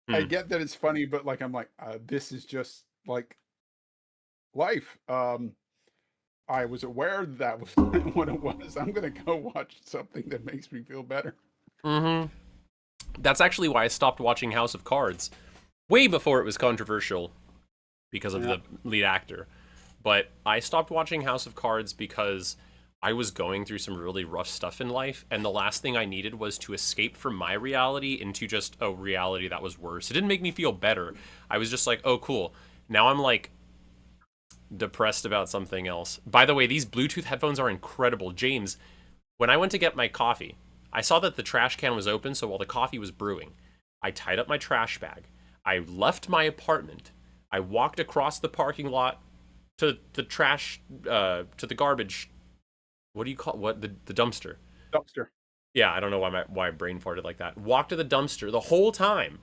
I hmm. get that it's funny, but like I'm like, this is just like life. I was aware that was what it was. I'm gonna go watch something that makes me feel better. Mm-hmm. That's actually why I stopped watching House of Cards way before it was controversial because of Yeah. the lead actor. But I stopped watching House of Cards because I was going through some really rough stuff in life, and the last thing I needed was to escape from my reality into just a reality that was worse. It didn't make me feel better. I was just like, oh, cool. Now I'm like depressed about something else. By the way, these Bluetooth headphones are incredible. James, when I went to get my coffee, I saw that the trash can was open, so while the coffee was brewing, I tied up my trash bag. I left my apartment. I walked across the parking lot to the trash, to the garbage. What do you call the dumpster? Dumpster. Yeah, I don't know why I brain farted like that. Walked to the dumpster the whole time.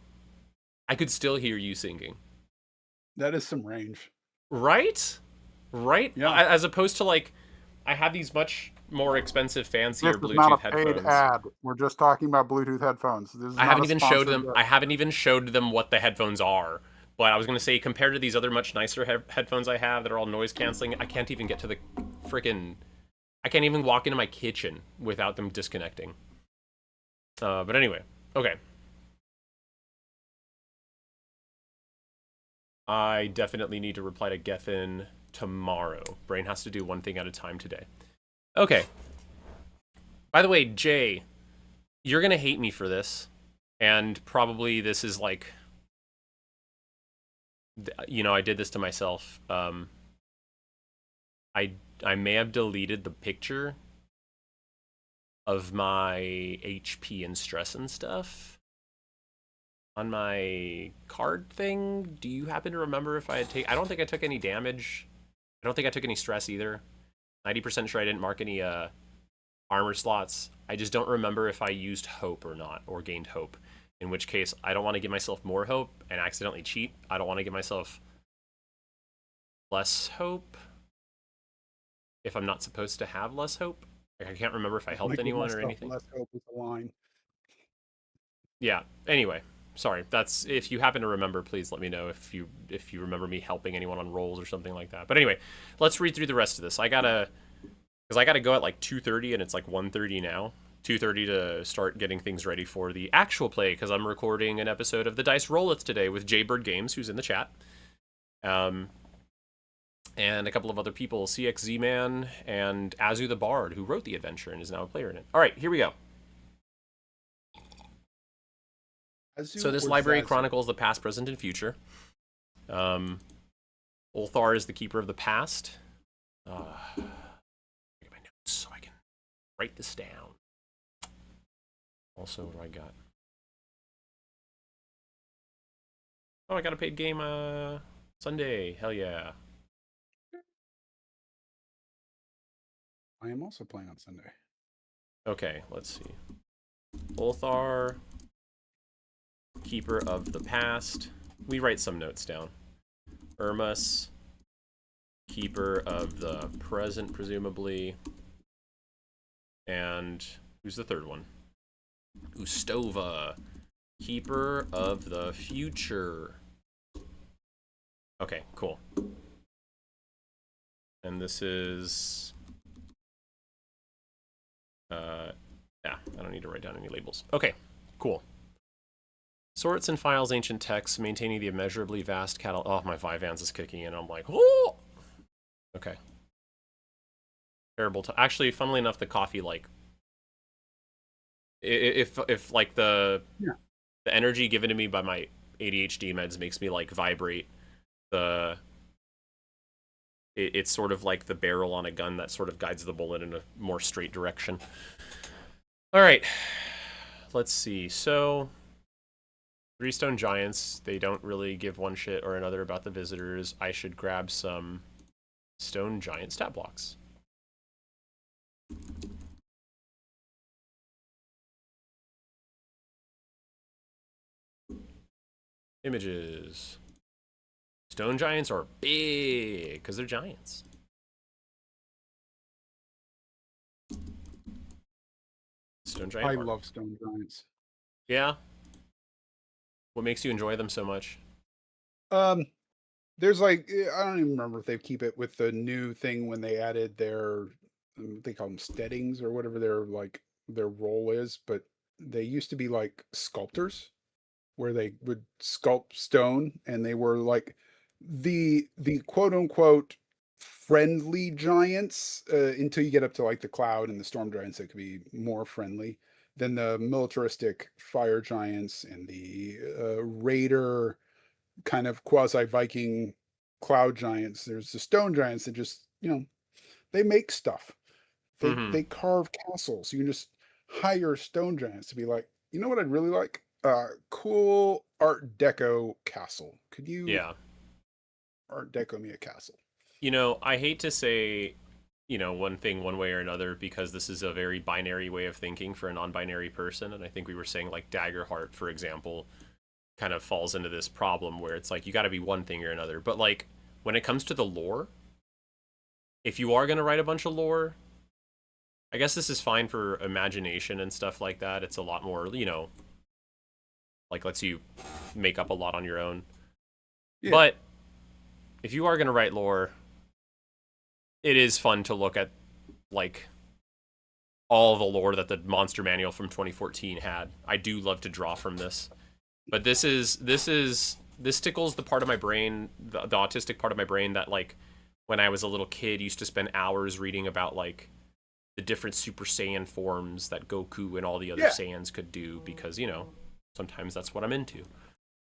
I could still hear you singing. That is some range. Right? Right? Yeah. As opposed to like, I have these much more expensive, This fancier is not a Bluetooth paid headphones. ad. We're just talking about Bluetooth headphones. This is I not haven't a even showed sponsored. them. I haven't even showed them what the headphones are. But I was gonna say, compared to these other much nicer headphones I have that are all noise canceling, I can't even get to the freaking. I can't even walk into my kitchen without them disconnecting. But anyway, okay. I definitely need to reply to Gethin tomorrow. Brain has to do one thing at a time today. Okay. By the way, Jay, you're gonna hate me for this, and probably this is like, I did this to myself. I I may have deleted the picture of my HP and stress and stuff on my card thing. Do you happen to remember if I had taken? I don't think I took any damage. I don't think I took any stress either. 90% sure I didn't mark any armor slots. I just don't remember if I used hope or not, or gained hope. In which case, I don't want to give myself more hope and accidentally cheat. I don't want to give myself less hope if I'm not supposed to have less hope. Like, I can't remember if I Want helped to give anyone or myself anything. less hope with the line. Yeah. Anyway, Sorry. That's if you happen to remember, please let me know if you remember me helping anyone on rolls or something like that. But anyway, let's read through the rest of this. I gotta go at like 2:30 and it's like 1:30 now. 2:30 to start getting things ready for the actual play because I'm recording an episode of the Dice Roll-Its today with Jaybird Games, who's in the chat. And a couple of other people, CXZ Man and Azu the Bard, who wrote the adventure and is now a player in it. All right, here we go. So this library chronicles the past, present, and future. Ulthar is the keeper of the past. Get my notes so I can write this down. Also, what do I got? Oh, I got a paid game Sunday. Hell yeah. I am also playing on Sunday. Okay, let's see. Ulthar, keeper of the past. We write some notes down. Irmus, keeper of the present, presumably. And who's the third one? Ustova, keeper of the future. Okay, cool. And this is... yeah, I don't need to write down any labels. Okay, cool. Sorts and files ancient texts, maintaining the immeasurably vast catalog. Oh, my Vyvanse is kicking in. I'm like, oh! Okay. Terrible. Actually, funnily enough, the coffee, like, if like the energy given to me by my ADHD meds makes me like vibrate, it's sort of like the barrel on a gun that sort of guides the bullet in a more straight direction. All right, let's see. So, 3 stone giants. They don't really give one shit or another about the visitors. I should grab some stone giant stat blocks. Images. Stone giants are big because they're giants. Stone giant. I love stone giants. Yeah. What makes you enjoy them so much? There's like I don't even remember if they keep it with the new thing when they added their they call them steadings or whatever their role is, but they used to be like sculptors where they would sculpt stone and they were like the quote unquote friendly giants until you get up to like the cloud and the storm giants that could be more friendly than the militaristic fire giants and the raider kind of quasi Viking cloud giants. There's the stone giants that just, they make stuff. They carve castles. You can just hire stone giants to be like, you know what I'd really like? Cool Art Deco castle. Could you Art Deco me a castle? I hate to say, one thing one way or another because this is a very binary way of thinking for a non-binary person, and I think we were saying like Daggerheart, for example, kind of falls into this problem where it's like you got to be one thing or another. But like when it comes to the lore, if you are going to write a bunch of lore, I guess this is fine for imagination and stuff like that. It's a lot more, like lets you make up a lot on your own. Yeah. But if you are going to write lore, it is fun to look at like all the lore that the monster manual from 2014 had. I do love to draw from this. But this tickles the part of my brain, the autistic part of my brain that like when I was a little kid used to spend hours reading about like the different Super Saiyan forms that Goku and all the other Saiyans could do because, sometimes that's what I'm into.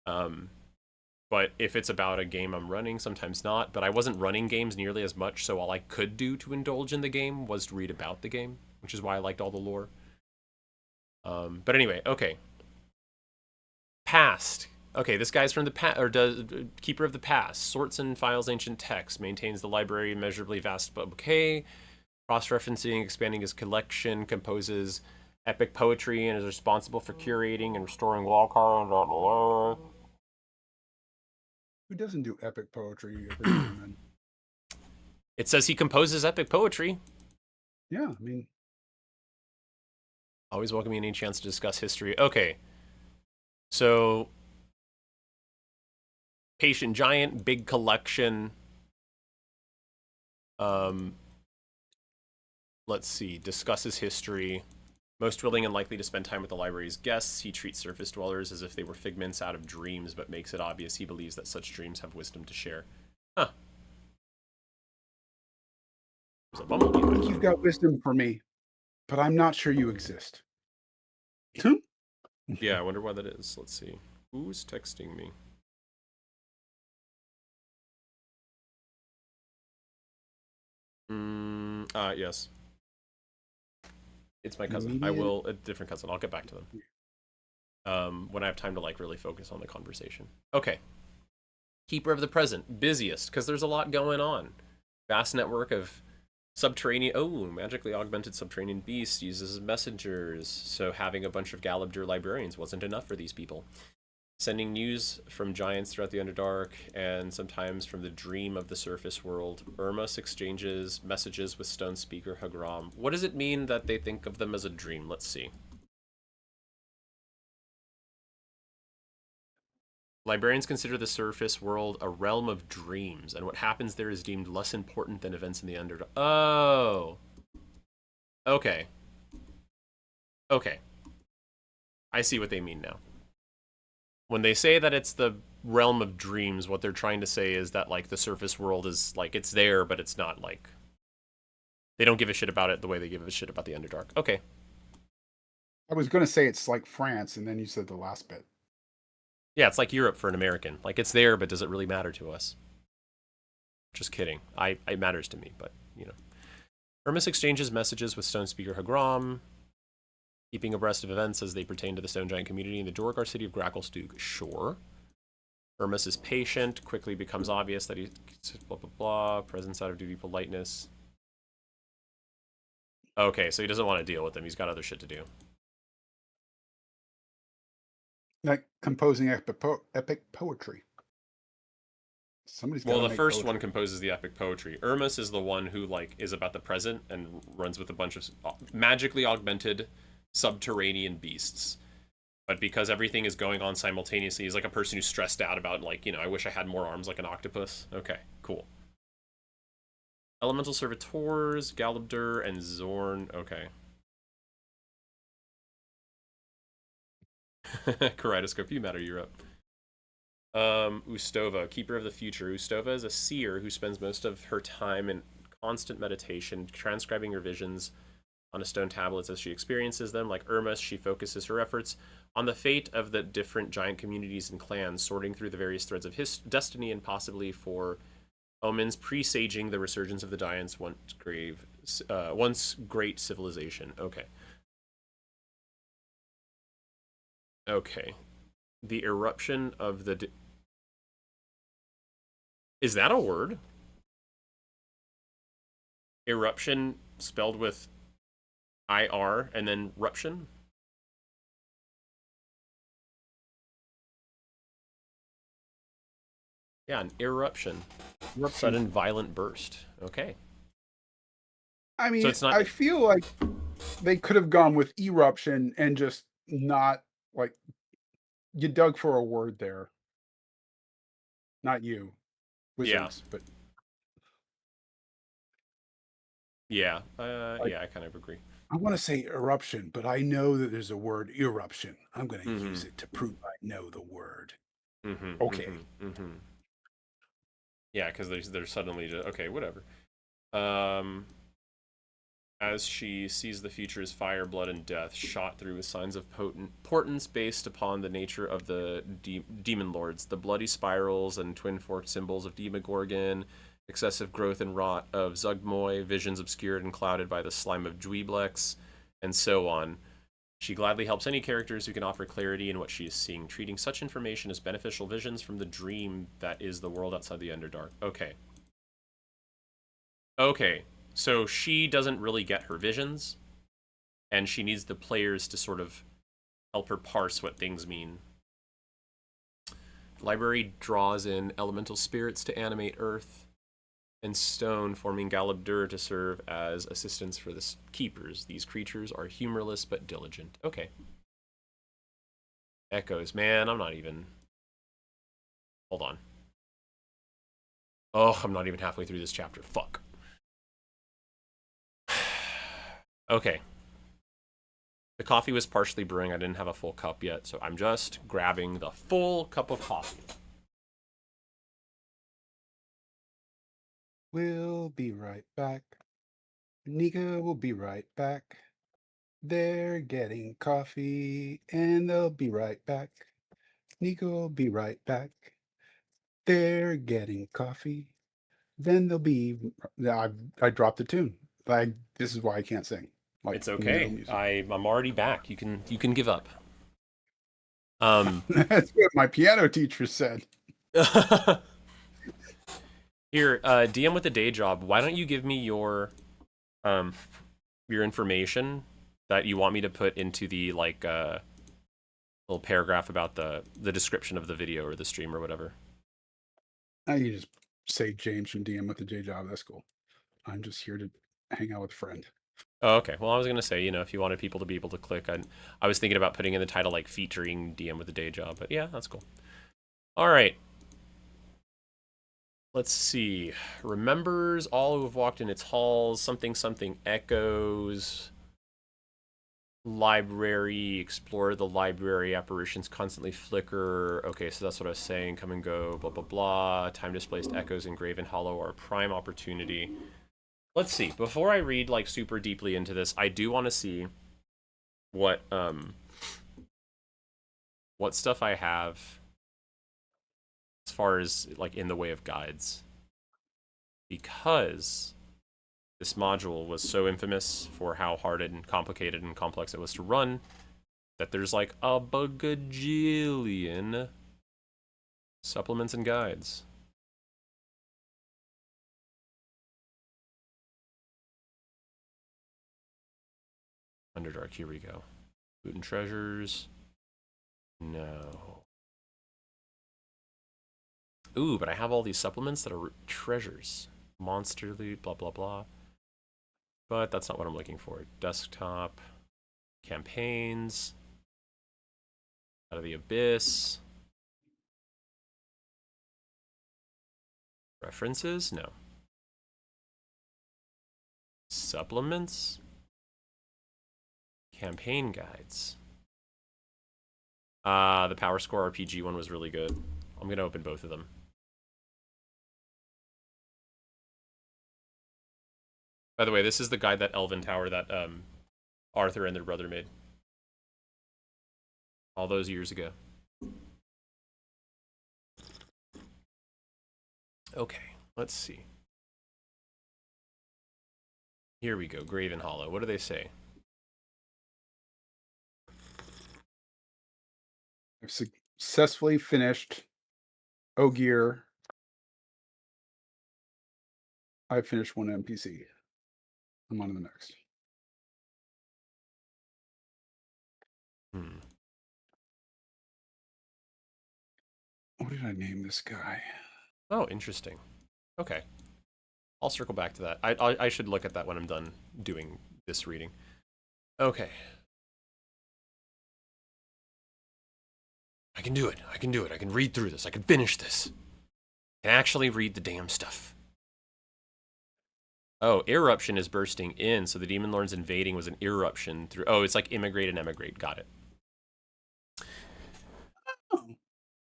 But if it's about a game I'm running, sometimes not. But I wasn't running games nearly as much, so all I could do to indulge in the game was to read about the game, which is why I liked all the lore. But anyway, okay. Past. Okay, this guy's from the past, or does keeper of the past. Sorts and files ancient texts. Maintains the library immeasurably vast bouquet. Cross-referencing, expanding his collection. Composes epic poetry and is responsible for curating and restoring wallcards. Who doesn't do epic poetry every now and then? It says he composes epic poetry. Yeah, I mean, always welcoming any chance to discuss history. Okay. So, patient giant, big collection. Um, let's see. Discusses history. Most willing and likely to spend time with the library's guests, he treats surface dwellers as if they were figments out of dreams, but makes it obvious he believes that such dreams have wisdom to share. Huh. There's a bumblebee I think back you've there. got wisdom for me, but I'm not sure you exist. Yeah, I wonder why that is. Let's see. Who's texting me? Yes. It's my cousin. I Immediate. will, a different cousin. I'll get back to them. When I have time to like really focus on the conversation. Okay. Keeper of the present, busiest, because there's a lot going on. Vast network of subterranean, magically augmented subterranean beasts uses messengers, so having a bunch of Galabdur librarians wasn't enough for these people. Sending news from giants throughout the Underdark, and sometimes from the dream of the surface world. Irmus exchanges messages with Stone Speaker Hagram. What does it mean that they think of them as a dream? Let's see. Librarians consider the surface world a realm of dreams, and what happens there is deemed less important than events in the Underdark. Oh. Okay. Okay. I see what they mean now. When they say that it's the realm of dreams, what they're trying to say is that, like, the surface world is, like, it's there, but it's not, like... They don't give a shit about it the way they give a shit about the Underdark. Okay. I was going to say it's like France, and then you said the last bit. Yeah, it's like Europe for an American. Like, it's there, but does it really matter to us? Just kidding. It matters to me, but, you know. Hermes exchanges messages with Stone Speaker Hagram, keeping abreast of events as they pertain to the Stone Giant community in the Duergar city of Gracklestug. Sure. Hermes is patient, quickly becomes obvious that he's blah, blah, blah, presence out of duty, politeness. Okay, so he doesn't want to deal with them. He's got other shit to do. Like composing epic poetry. Somebody's got Well, to the make first poetry. one composes the epic poetry. Irmus is the one who, like, is about the present and runs with a bunch of magically augmented subterranean beasts. But because everything is going on simultaneously, he's like a person who's stressed out about, like, you know, I wish I had more arms like an octopus. Okay, cool. Elemental Servitors, Galabdur, and Zorn. Okay. Kaleidoscope, you matter, you're up. Ustova, Keeper of the Future. Ustova is a seer who spends most of her time in constant meditation, transcribing her visions on a stone tablets as she experiences them. Like Irmus, she focuses her efforts on the fate of the different giant communities and clans, sorting through the various threads of his destiny and possibly for omens presaging the resurgence of the giants' once great civilization. Okay. Okay. The eruption of the... Is that a word? Eruption spelled with IR and then ruption? Yeah, an eruption. Eruption. Sudden violent burst. Okay. I So mean, it's not... I feel like they could have gone with eruption and just not like you dug for a word there. Not you, Yeah. wizards, but Yeah. like Yeah, I kind of agree. I want to say eruption, but I know that there's a word eruption. I'm going to Mm-hmm. use it to prove I know the word. Mm-hmm. Okay. Mm-hmm. Mm-hmm. Yeah, because they're suddenly just... Okay, whatever. Um... As she sees the future as fire, blood, and death, shot through with signs of portents based upon the nature of the demon lords, the bloody spirals and twin forked symbols of Demogorgon, excessive growth and rot of Zugmoy, visions obscured and clouded by the slime of Dweeblex, and so on. She gladly helps any characters who can offer clarity in what she is seeing, treating such information as beneficial visions from the dream that is the world outside the Underdark. Okay. Okay, so she doesn't really get her visions, and she needs the players to sort of help her parse what things mean. Library draws in elemental spirits to animate earth, and stone, forming Galabdur to serve as assistants for the keepers. These creatures are humorless but diligent. Okay. Echoes, man, I'm not even... Hold on. Oh, I'm not even halfway through this chapter. Fuck. Okay. The coffee was partially brewing. I didn't have a full cup yet, so I'm just grabbing the full cup of coffee. We'll be right back. Nika will be right back. They're getting coffee and they'll be right back. Nika will be right back. They're getting coffee. Then they'll be. I dropped the tune. This is why I can't sing. Like It's no okay. music. I'm already back. You can give up. That's what my piano teacher said. Here, DM with a day job. Why don't you give me um your information that you want me to put into the like little paragraph about the description of the video or the stream or whatever. Now you just say James from DM with the J job. That's cool. I'm just here to hang out with a friend. Oh, okay. Well, I was gonna say, if you wanted people to be able to click, I was thinking about putting in the title like featuring DM with a day job, but yeah, that's cool. All right. Let's see. Remembers all who have walked in its halls. Something something echoes. Library. Explore the library. Apparitions constantly flicker. Okay, so that's what I was saying. Come and go. Blah blah blah. Time displaced echoes in Graven Hollow are a prime opportunity. Let's see. Before I read like super deeply into this, I do want to see what stuff I have as far as like in the way of guides, because this module was so infamous for how hard and complicated and complex it was to run that there's like a bagajillion supplements and guides. Underdark, here we go. Loot and treasures. No. Ooh, but I have all these supplements that are treasures. Monster loot, blah, blah, blah. But that's not what I'm looking for. Desktop. Campaigns. Out of the Abyss. References? No. Supplements? Campaign guides. The Power Score RPG one was really good. I'm going to open both of them. By the way, this is the guide that Elven Tower that Arthur and their brother made. All those years ago. Okay, let's see. Here we go, Graven Hollow. What do they say? I've successfully finished Ogier. I finished one NPC. I'm on to the next. What did I name this guy? Oh, interesting. Okay. I'll circle back to that. I should look at that when I'm done doing this reading. Okay. I can do it. I can do it. I can read through this. I can finish this. I can actually read the damn stuff. Oh, eruption is bursting in, so the Demon Lord's invading was an eruption through... Oh, it's like immigrate and emigrate. Got it.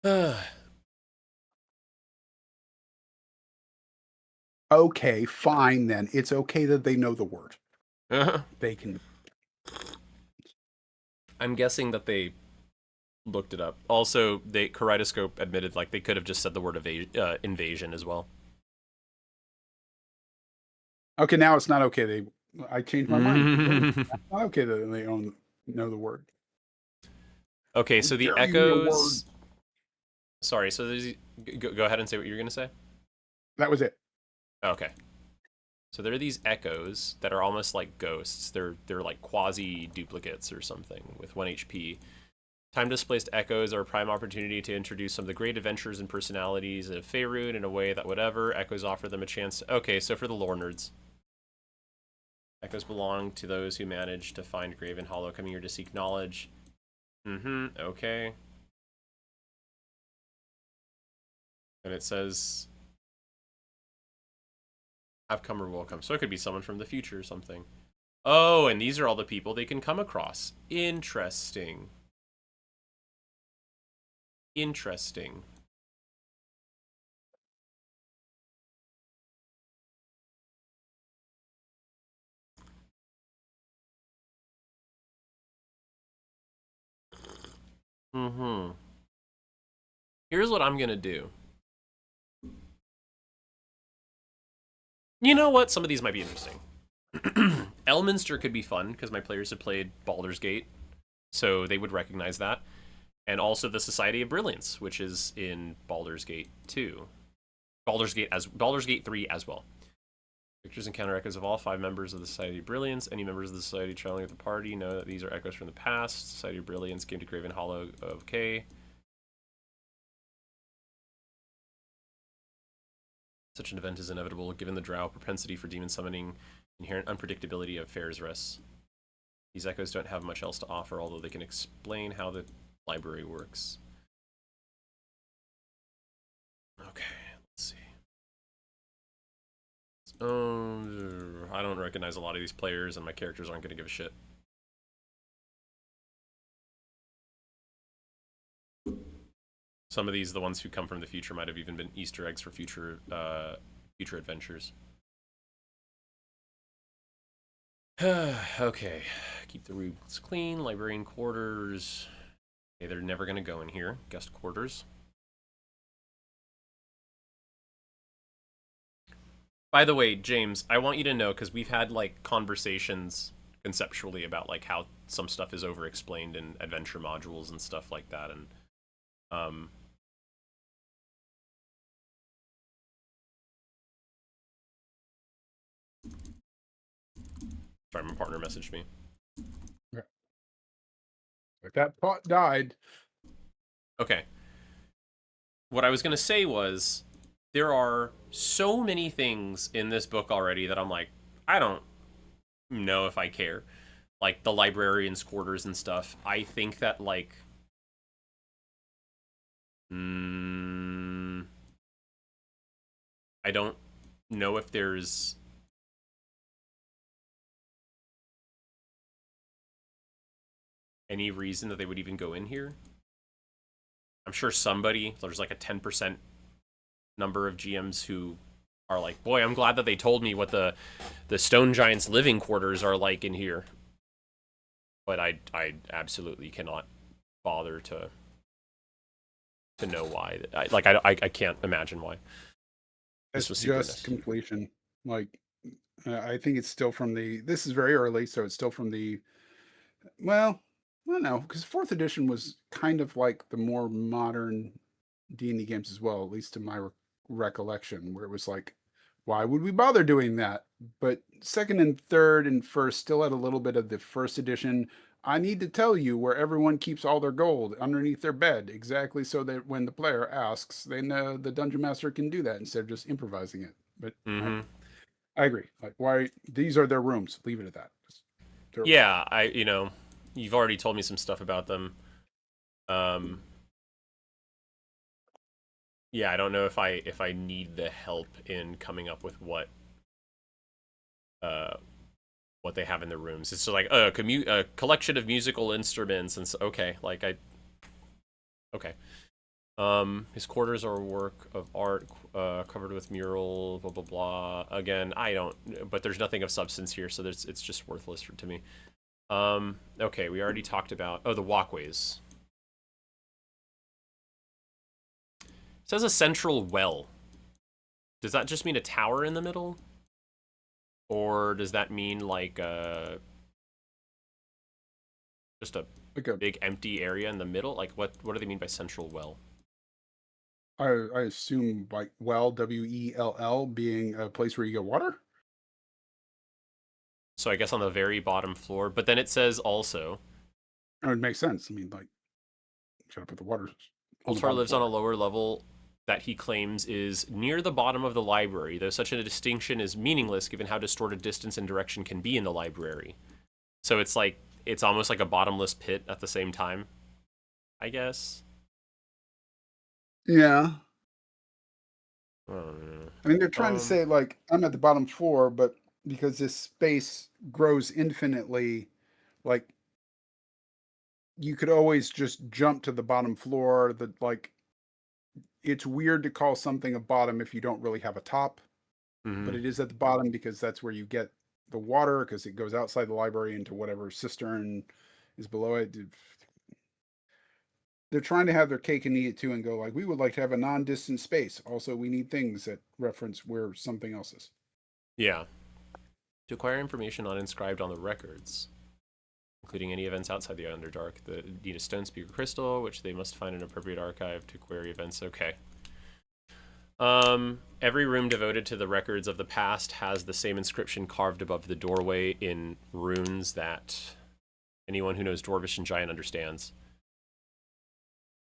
Oh. Okay, fine then. It's okay that they know the word. They can... I'm guessing that they looked it up. Also, Kaleidoscope admitted like they could have just said the word invasion as well. Okay, now it's not okay. I changed my mind. It's not okay that they don't know the word. Okay, so the echoes... Sorry, so there's... Go ahead and say what you're going to say. That was it. Okay. So there are these echoes that are almost like ghosts. They're like quasi duplicates or something with 1 HP. Time displaced echoes are a prime opportunity to introduce some of the great adventures and personalities of Faerun in a way that whatever echoes offer them a chance to... Okay, so for the lore nerds. Echoes belong to those who manage to find Graven Hollow, coming here to seek knowledge. Okay. And it says, have come or will come. So it could be someone from the future or something. Oh, and these are all the people they can come across. Interesting. Interesting. Mm-hmm. Here's what I'm gonna do. You know what? Some of these might be interesting. Elminster could be fun because my players have played Baldur's Gate, so they would recognize that. And also the Society of Brilliance, which is in Baldur's Gate 2. Baldur's Gate 3 as well. Pictures encounter echoes of all 5 members of the Society of Brilliance. Any members of the Society traveling with the party know that these are echoes from the past. Society of Brilliance came to Graven Hollow. Okay. Such an event is inevitable, given the drow propensity for demon summoning, inherent unpredictability of Fair's Rest. These echoes don't have much else to offer, although they can explain how the library works. Okay, let's see. I don't recognize a lot of these players, and my characters aren't going to give a shit. Some of these, the ones who come from the future, might have even been Easter eggs for future adventures. Okay, keep the rooms clean. Librarian quarters. Okay, they're never going to go in here. Guest quarters. By the way, James, I want you to know, because we've had like conversations conceptually about like how some stuff is over explained in adventure modules and stuff like that, and sorry, my partner messaged me. Okay. If that pot died. Okay. What I was gonna say was, there are so many things in this book already that I'm like, I don't know if I care. Like the librarian's quarters and stuff. I think that like I don't know if there's any reason that they would even go in here. I'm sure there's like a 10% number of GMs who are like, boy, I'm glad that they told me what the Stone Giants' living quarters are like in here. But I absolutely cannot bother to know why. I can't imagine why. This was just completion. Like, I think it's still from this is very early, so it's still from well, I don't know, because 4th edition was kind of like the more modern D&D games as well, at least in my recollection, where it was like, why would we bother doing that? But 2nd and 3rd and 1st still had a little bit of the 1st edition. I need to tell you where everyone keeps all their gold underneath their bed, exactly so that when the player asks, they know the dungeon master can do that instead of just improvising it. But I agree. Like, why these are their rooms? Leave it at that. Yeah, you've already told me some stuff about them. Yeah, I don't know if I need the help in coming up with what they have in the rooms. It's just like a collection of musical instruments, and so, okay, like okay. His quarters are a work of art covered with mural, blah blah blah. Again, I don't, but there's nothing of substance here, so it's just worthless to me. Okay, we already talked about the walkways. It says a central well. Does that just mean a tower in the middle? Or does that mean like just a big empty area in the middle? Like what do they mean by central well? I assume like well, WELL, being a place where you get water. So I guess on the very bottom floor, but then it says also. It would make sense. I mean, like, shut up with the water. Ultar lives on a lower level that he claims is near the bottom of the library, though such a distinction is meaningless given how distorted distance and direction can be in the library. So it's like, it's almost like a bottomless pit at the same time, I guess. Yeah. I don't know. I mean, they're trying to say, like, I'm at the bottom floor, but because this space grows infinitely, like, you could always just jump to the bottom floor. It's weird to call something a bottom if you don't really have a top, but Mhm. it is at the bottom because that's where you get the water because it goes outside the library into whatever cistern is below it. They're trying to have their cake and eat it too and go like, we would like to have a non-distant space. Also, we need things that reference where something else is. Yeah. To acquire information not inscribed on the records, including any events outside the Underdark, the need a stone speaker crystal, which they must find an appropriate archive to query events. Okay. Every room devoted to the records of the past has the same inscription carved above the doorway in runes that anyone who knows Dwarvish and Giant understands.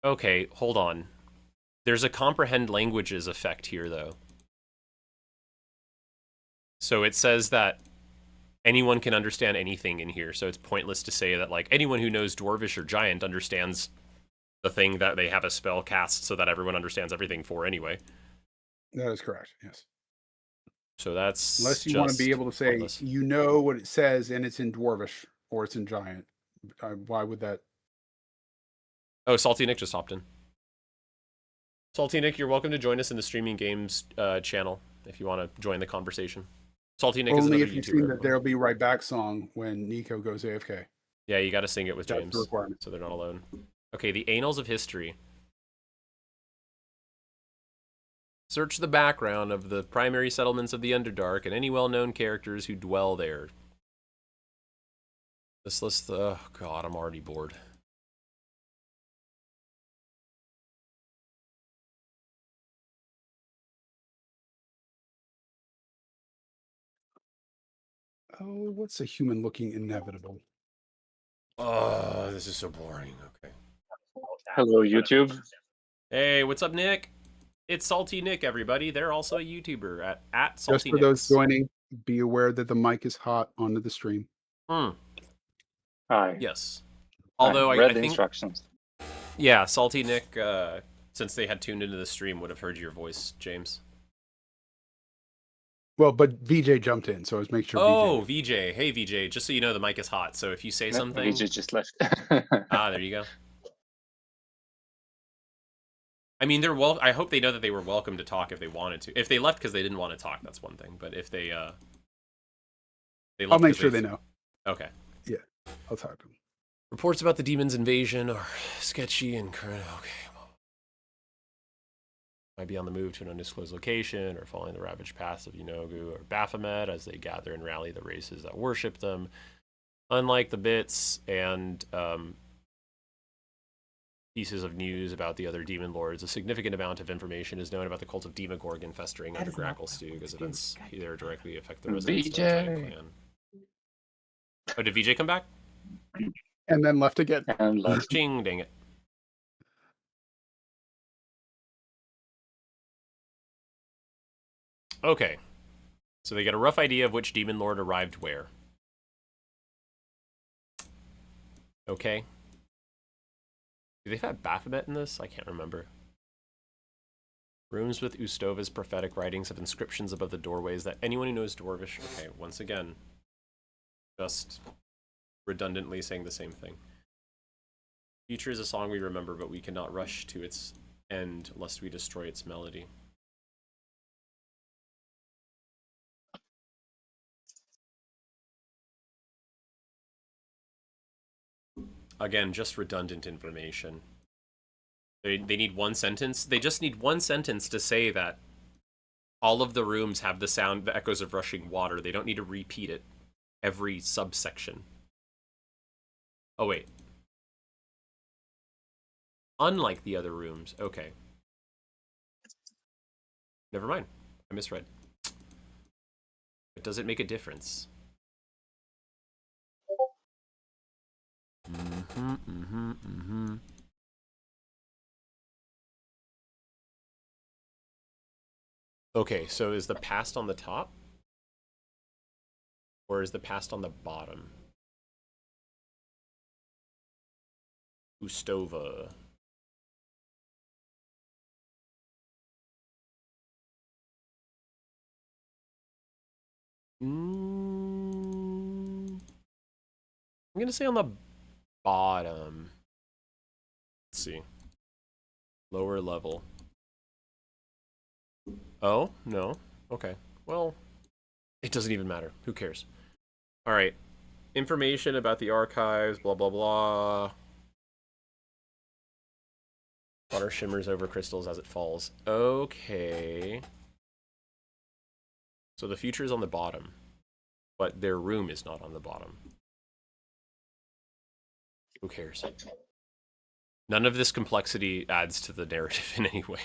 Okay, hold on. There's a comprehend languages effect here, though. So it says that anyone can understand anything in here, so it's pointless to say that, like, anyone who knows Dwarvish or Giant understands the thing that they have a spell cast so that everyone understands everything for anyway. That is correct. Yes. So that's Unless you want to be just able to say, pointless. you know what it says and it's in Dwarvish or it's in Giant. Why would that? Oh, Salty Nick just hopped in. Salty Nick, you're welcome to join us in the streaming games channel if you want to join the conversation. Salty Nick is Only another if you've YouTuber, seen that everyone. There'll Be Right Back song when Nico goes AFK. Yeah, you got to sing it with That's the James, requirement. so they're not alone. Okay, the Annals of History. Search the background of the primary settlements of the Underdark and any well-known characters who dwell there. This list, oh god, I'm already bored. Oh, what's a human looking inevitable? Oh, this is so boring. Okay. Hello, YouTube. Hey, what's up, Nick? It's Salty Nick, everybody. They're also a YouTuber at Just Salty for those Nicks. joining, be aware that the mic is hot onto the stream. Hi. Yes. I Although I read the think, instructions. yeah, Salty Nick, since they had tuned into the stream, would have heard your voice, James. Well, but VJ jumped in, so I was making sure Oh, VJ. VJ. Hey, VJ. Just so you know, the mic is hot. So if you say No, something, Vijay just left. there you go. I mean, I hope they know that they were welcome to talk if they wanted to. If they left because they didn't want to talk, that's one thing. But if they left, I'll make sure they know. Okay. Yeah, I'll talk to them. Reports about the demon's invasion are sketchy and current. Okay. Might be on the move to an undisclosed location or following the ravaged paths of Ynogu or Baphomet as they gather and rally the races that worship them. Unlike the bits and pieces of news about the other demon lords, a significant amount of information is known about the cult of Demogorgon festering under Gracklestug as events either directly affect the residents of the Giant Clan. Oh, did VJ come back? And then left again. And left. Ching, dang it. Okay. So they get a rough idea of which demon lord arrived where. Okay. Do they have Baphomet in this? I can't remember. Rooms with Ustova's prophetic writings have inscriptions above the doorways that anyone who knows Dwarvish... Okay, once again, just redundantly saying the same thing. Future is a song we remember, but we cannot rush to its end lest we destroy its melody. Again, just redundant information. They need one sentence. They just need one sentence to say that all of the rooms have the sound, the echoes of rushing water. They don't need to repeat it every subsection. Oh, wait. Unlike the other rooms. Okay. Never mind. I misread. But does it make a difference? Okay, so is the past on the top? Or is the past on the bottom? Ustova. I'm gonna say on the bottom. Let's see. Lower level. Oh, no. Okay. Well, it doesn't even matter. Who cares? All right. Information about the archives, blah, blah, blah. Water shimmers over crystals as it falls. Okay. So the future is on the bottom, but their room is not on the bottom. Who cares? None of this complexity adds to the narrative in any way.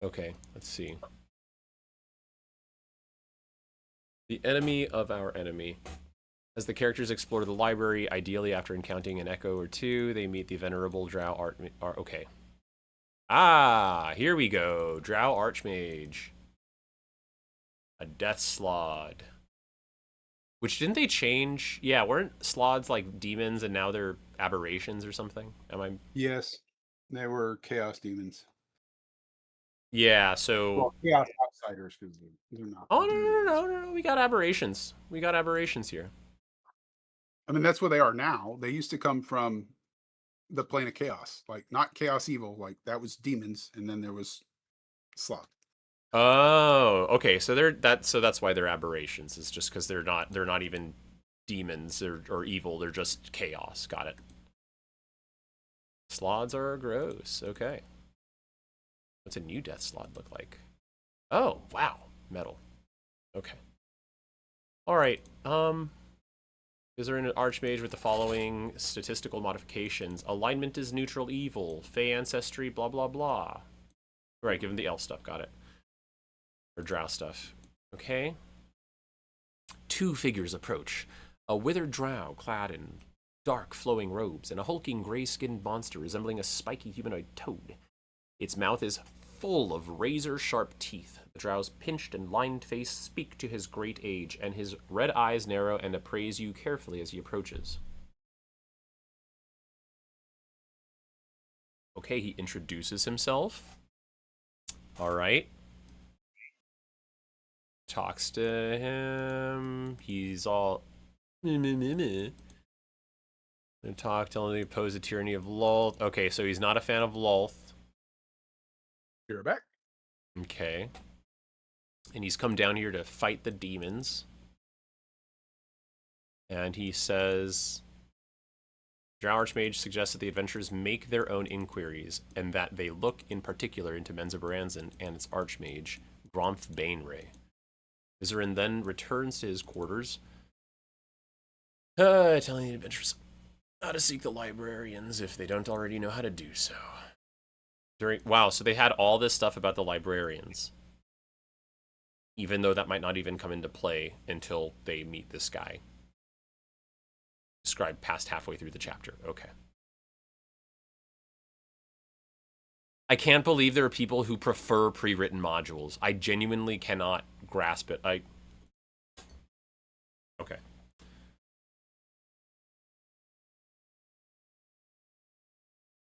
Okay, let's see. The enemy of our enemy. As the characters explore the library, ideally after encountering an echo or two, they meet the venerable Drow okay. Ah, here we go. Drow Archmage. A Death Slod. Which, didn't they change? Yeah, weren't Slods like demons and now they're aberrations or something? Am I? Yes, they were chaos demons. Yeah, so... Well, chaos outsiders, because they're not. Oh, demons. no. We got aberrations. We got aberrations here. I mean, that's what they are now. They used to come from the plane of chaos, like not chaos evil, like that was demons, and then there was Sloth. Oh, okay. So that's why they're aberrations. It's just because they're not even demons or evil. They're just chaos. Got it. Slods are gross. Okay. What's a new death slod look like? Oh, wow. Metal. Okay. All right. Is there an archmage with the following statistical modifications? Alignment is neutral evil. Fey ancestry, blah, blah, blah. Right, give him the elf stuff. Got it. Or drow stuff. Okay. Two figures approach. A withered drow clad in dark flowing robes and a hulking gray-skinned monster resembling a spiky humanoid toad. Its mouth is full of razor-sharp teeth. The drow's pinched and lined face speak to his great age, and his red eyes narrow and appraise you carefully as he approaches. Okay, he introduces himself. All right. Talks to him. He's all... And talk, telling him to oppose the tyranny of Lolth. Okay, so he's not a fan of Lolth. You're back. Okay. And he's come down here to fight the demons. And he says... Drow Archmage suggests that the adventurers make their own inquiries, and that they look in particular into Menza Baranzan and its Archmage, Gronth Bainray. Vizarin then returns to his quarters, telling the adventurers how to seek the librarians if they don't already know how to do so. Wow, so they had all this stuff about the librarians, even though that might not even come into play until they meet this guy. Described past halfway through the chapter. Okay. I can't believe there are people who prefer pre-written modules. I genuinely cannot grasp it. Okay.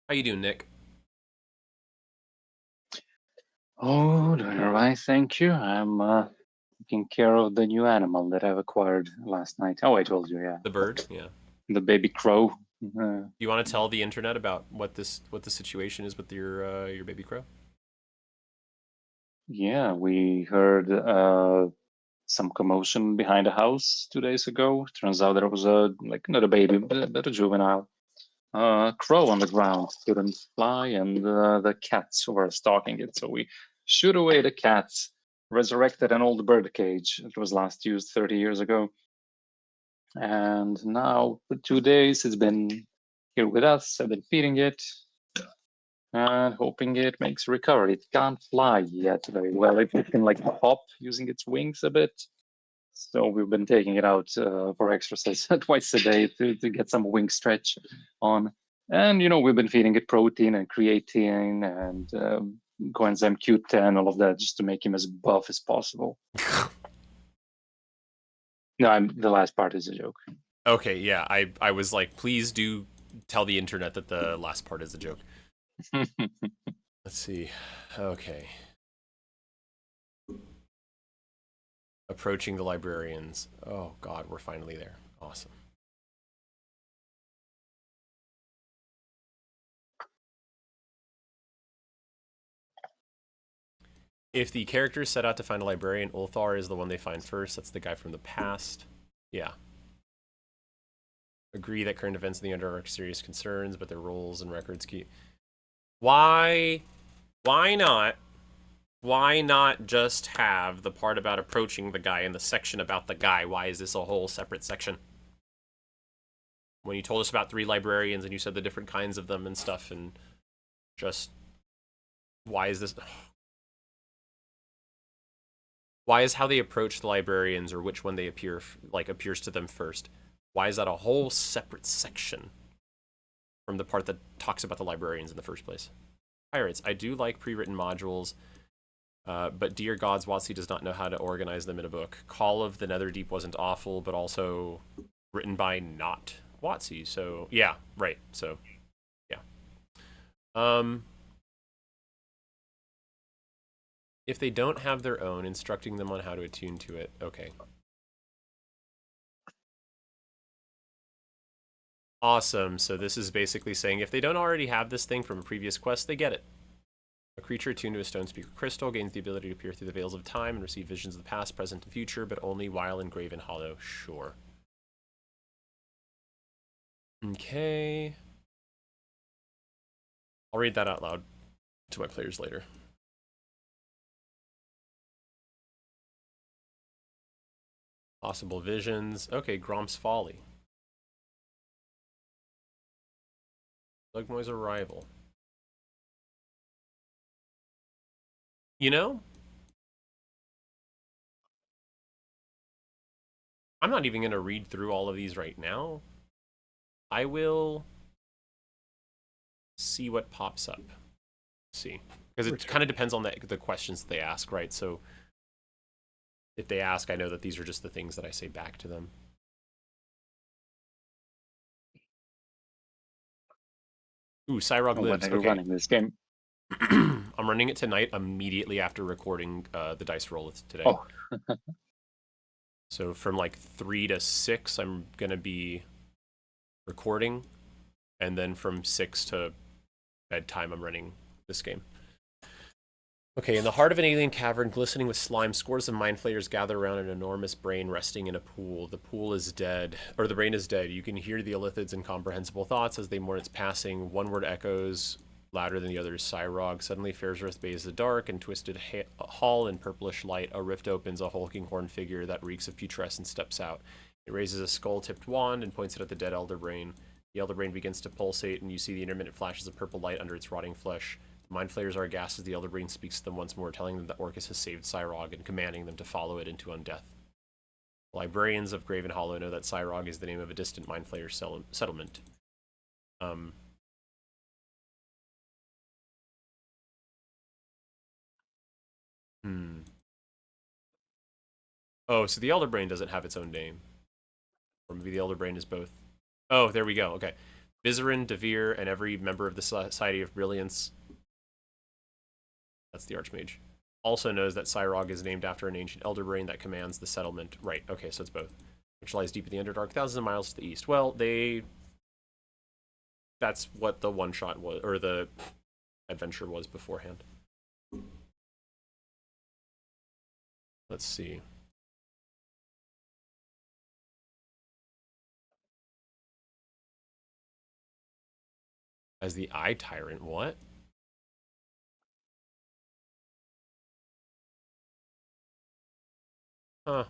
How you doing, Nick? Oh, doing all right, thank you. I'm taking care of the new animal that I've acquired last night. Oh, I told you, yeah. The bird? Yeah. The baby crow. Do you want to tell the internet about what the situation is with your baby crow? Yeah, we heard some commotion behind the house 2 days ago. Turns out there was not a baby, but a juvenile crow on the ground. Couldn't fly, and the cats were stalking it. So we shoot away the cats, resurrected an old bird cage that was last used 30 years ago. And now for 2 days it's been here with us. I've been feeding it and hoping it makes a recovery. It can't fly yet very well. It can like hop using its wings a bit. So we've been taking it out for exercise twice a day to get some wing stretch on. And, we've been feeding it protein and creatine and coenzyme Q10, all of that, just to make him as buff as possible. No, the last part is a joke. Okay, yeah. I was like, please do tell the internet that the last part is a joke. Let's see. Okay. approaching the librarians. Oh God, we're finally there. Awesome. If the characters set out to find a librarian, Ulthar is the one they find first. That's the guy from the past. Yeah. Agree that current events in the Underdark are serious concerns, but their roles and records keep... Why not? Why not just have the part about approaching the guy and the section about the guy? Why is this a whole separate section? When you told us about 3 librarians and you said the different kinds of them and stuff, and just... Why is this... Why is how they approach the librarians or which one they appear, like, appears to them first? Why is that a whole separate section from the part that talks about the librarians in the first place? Pirates. I do like pre-written modules, but dear gods, WotC does not know how to organize them in a book. Call of the Netherdeep wasn't awful, but also written by not WotC. So, yeah, right. So, yeah. If they don't have their own, instructing them on how to attune to it. Okay. Awesome. So this is basically saying if they don't already have this thing from a previous quest, they get it. A creature attuned to a stone speaker crystal gains the ability to peer through the veils of time and receive visions of the past, present, and future, but only while in Graven Hollow. Sure. Okay. I'll read that out loud to my players later. Possible visions. Okay, Gromp's Folly. Lugmoy's Arrival. You know, I'm not even going to read through all of these right now. I will see what pops up. See. Because it kind of depends on the questions that they ask, right? So if they ask, I know that these are just the things that I say back to them. Ooh, Cyrog lives. When are you running this game? I'm running it tonight immediately after recording the dice roll today. Oh. So from like 3 to 6, I'm going to be recording. And then from 6 to bedtime, I'm running this game. Okay, in the heart of an alien cavern, glistening with slime, scores of mind flayers gather around an enormous brain resting in a pool. The pool is dead, or the brain is dead. You can hear the Illithid's incomprehensible thoughts as they mourn its passing. One word echoes louder than the other's. Cyrog. Suddenly, Faerzrith bathes the dark and twisted hall in purplish light. A rift opens. A hulking horned figure that reeks of putrescence steps out. It raises a skull-tipped wand and points it at the dead elder brain. The elder brain begins to pulsate, and you see the intermittent flashes of purple light under its rotting flesh. The mind flayers are aghast as the elder brain speaks to them once more, telling them that Orcus has saved Cyrog and commanding them to follow it into undeath. The librarians of Graven Hollow know that Cyrog is the name of a distant mind flayer settlement. Oh, so the elder brain doesn't have its own name. Or maybe the elder brain is both. Oh, there we go. Okay. Vizerin, Devere, and every member of the Society of Brilliance, that's the Archmage, also knows that Cyrog is named after an ancient elder brain that commands the settlement. Right, okay, so it's both. Which lies deep in the Underdark, thousands of miles to the east. Well, that's what the one-shot was, or the adventure was beforehand. Let's see. As the Eye Tyrant, what? Huh.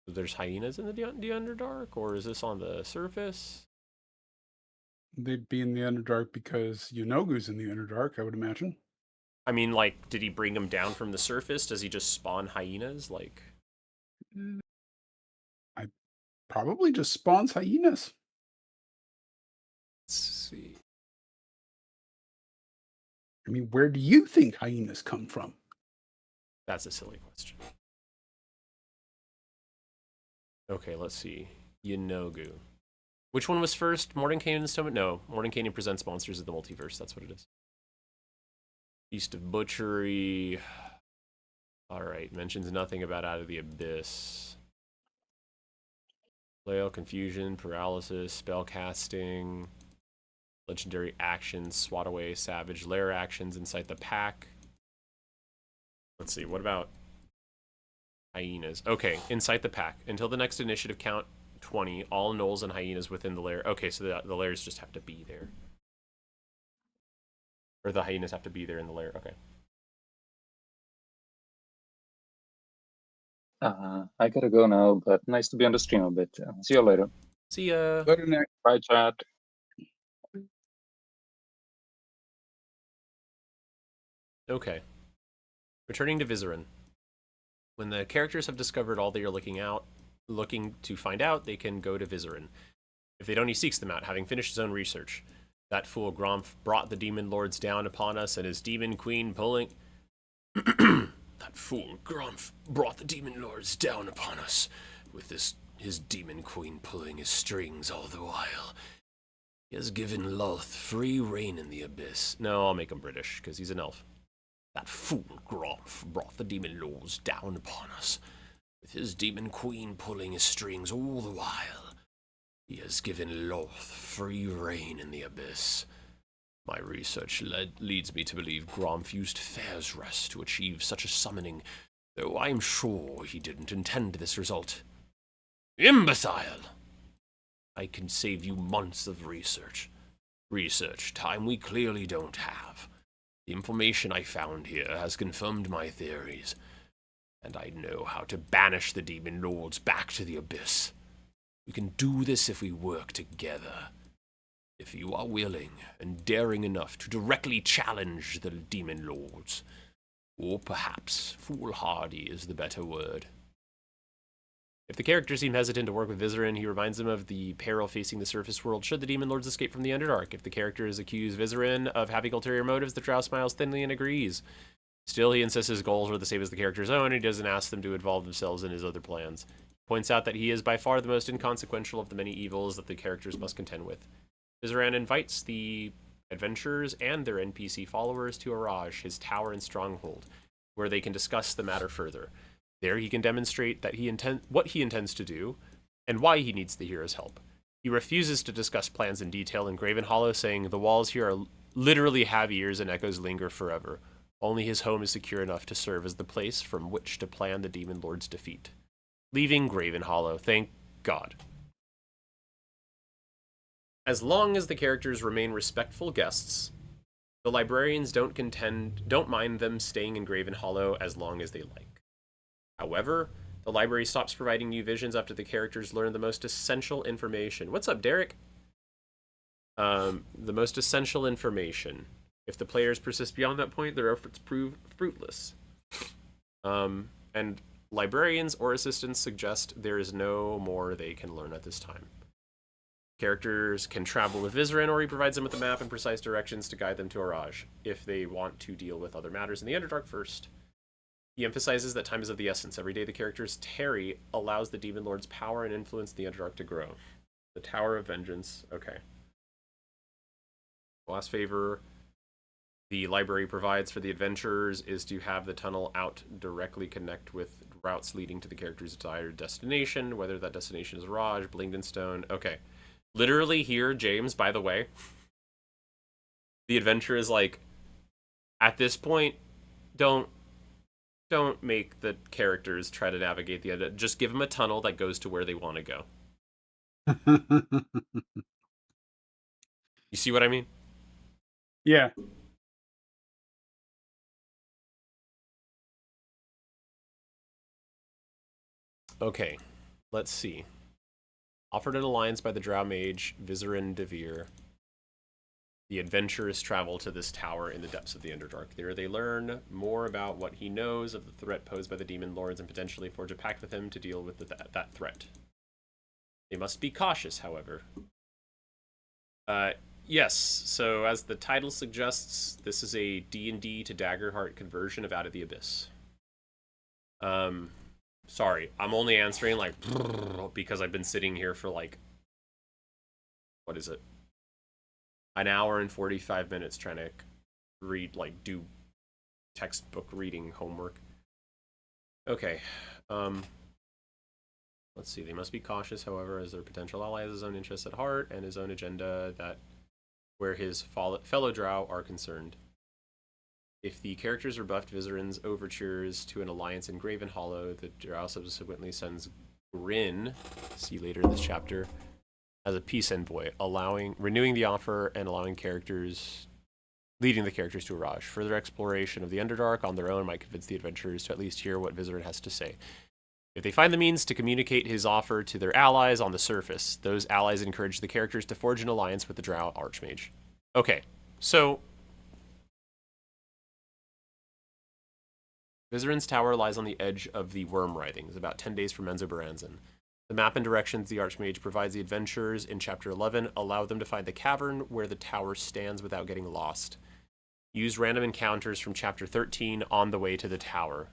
So there's hyenas in the Underdark, or is this on the surface? They'd be in the Underdark because Yunogu's in the Underdark, I would imagine. I mean, like, did he bring them down from the surface? Does he just spawn hyenas? Like, I probably just spawns hyenas. let's see. I mean, where do you think hyenas come from? That's a silly question. Okay, let's see. Yunogu. Which one was first? Mordenkainen and Stone? No, Mordenkainen presents Monsters of the Multiverse. That's what it is. East of Butchery. Alright, mentions nothing about Out of the Abyss. Flail, Confusion, Paralysis, Spellcasting, Legendary Actions, Swat Away, Savage, Lair Actions, Incite the Pack. Let's see, what about Hyenas? Okay, Incite the Pack. Until the next initiative count 20, all gnolls and hyenas within the lair. Okay, so the lairs just have to be there. Or the hyenas have to be there in the lair, okay. I gotta go now, but nice to be on the stream a bit. See you later. See ya. Later, Nick. Bye, chat. Okay. Returning to Vizerin. When the characters have discovered all they are looking to find out, they can go to Vizerin. If they don't, he seeks them out, having finished his own research. That fool Gromf brought the demon lords down upon us, and his demon queen pulling... That fool Gromf brought the demon lords down upon us, with his demon queen pulling his strings all the while. He has given Lolth free reign in the abyss. No, I'll make him British, because he's an elf. That fool Gromf brought the demon lords down upon us, with his demon queen pulling his strings all the while. He has given Lolth free reign in the abyss. My research leads me to believe Gromf used Fair's Rest to achieve such a summoning, though I'm sure he didn't intend this result. Imbecile! I can save you months of research. Research time we clearly don't have. The information I found here has confirmed my theories, and I know how to banish the demon lords back to the abyss. We can do this if we work together. If you are willing and daring enough to directly challenge the demon lords, or perhaps foolhardy is the better word. If the characters seem hesitant to work with Vizerin, he reminds them of the peril facing the surface world should the demon lords escape from the Underdark. If the characters accuse Vizerin of having ulterior motives, the drow smiles thinly and agrees. Still, he insists his goals are the same as the character's own, and he doesn't ask them to involve themselves in his other plans. He points out that he is by far the most inconsequential of the many evils that the characters must contend with. Vizerin invites the adventurers and their NPC followers to Araj, his tower and stronghold, where they can discuss the matter further. There he can demonstrate that what he intends to do, and why he needs the hero's help. He refuses to discuss plans in detail in Graven Hollow, saying the walls here are literally have ears and echoes linger forever. Only his home is secure enough to serve as the place from which to plan the demon lord's defeat. Leaving Graven Hollow, thank God. As long as the characters remain respectful guests, the librarians don't mind them staying in Graven Hollow as long as they like. However, the library stops providing new visions after the characters learn the most essential information. What's up, Derek? The most essential information. If the players persist beyond that point, their efforts prove fruitless. And librarians or assistants suggest there is no more they can learn at this time. Characters can travel with Vizerin, or he provides them with a map and precise directions to guide them to Araj, if they want to deal with other matters in the Underdark first. He emphasizes that time is of the essence. Every day the character's tarry allows the Demon Lord's power and influence in the Underdark to grow. The Tower of Vengeance. Okay. Last favor the library provides for the adventurers is to have the tunnel out directly connect with routes leading to the character's desired destination, whether that destination is Raj, Blingdenstone. Okay. Literally here, James, by the way, the adventure is like, at this point, don't make the characters try to navigate the just give them a tunnel that goes to where they want to go. You see what I mean? Yeah. Okay, let's see. Offered an alliance by the Drow Mage, Vizerin Devere. The adventurers travel to this tower in the depths of the Underdark. There they learn more about what he knows of the threat posed by the Demon Lords and potentially forge a pact with him to deal with that threat. They must be cautious, however. Yes, so as the title suggests, this is a D&D-to-Daggerheart conversion of Out of the Abyss. Sorry, I'm only answering like because I've been sitting here for like, what is it? An hour and 45 minutes trying to read, like, do textbook reading homework. Okay. Let's see. They must be cautious, however, as their potential ally has his own interests at heart and his own agenda that where his fellow drow are concerned. If the characters rebuffed Vizerin's overtures to an alliance in Graven Hollow, the drow subsequently sends Grin, see later in this chapter, as a peace envoy, renewing the offer and leading the characters to Araj. Further exploration of the Underdark on their own might convince the adventurers to at least hear what Vizerin has to say. If they find the means to communicate his offer to their allies on the surface, those allies encourage the characters to forge an alliance with the Drow Archmage. Okay, so Vizerin's tower lies on the edge of the Worm Writhings, about 10 days from Menzoberranzan. The map and directions the Archmage provides the adventurers in Chapter 11 allow them to find the cavern where the tower stands without getting lost. Use random encounters from Chapter 13 on the way to the tower.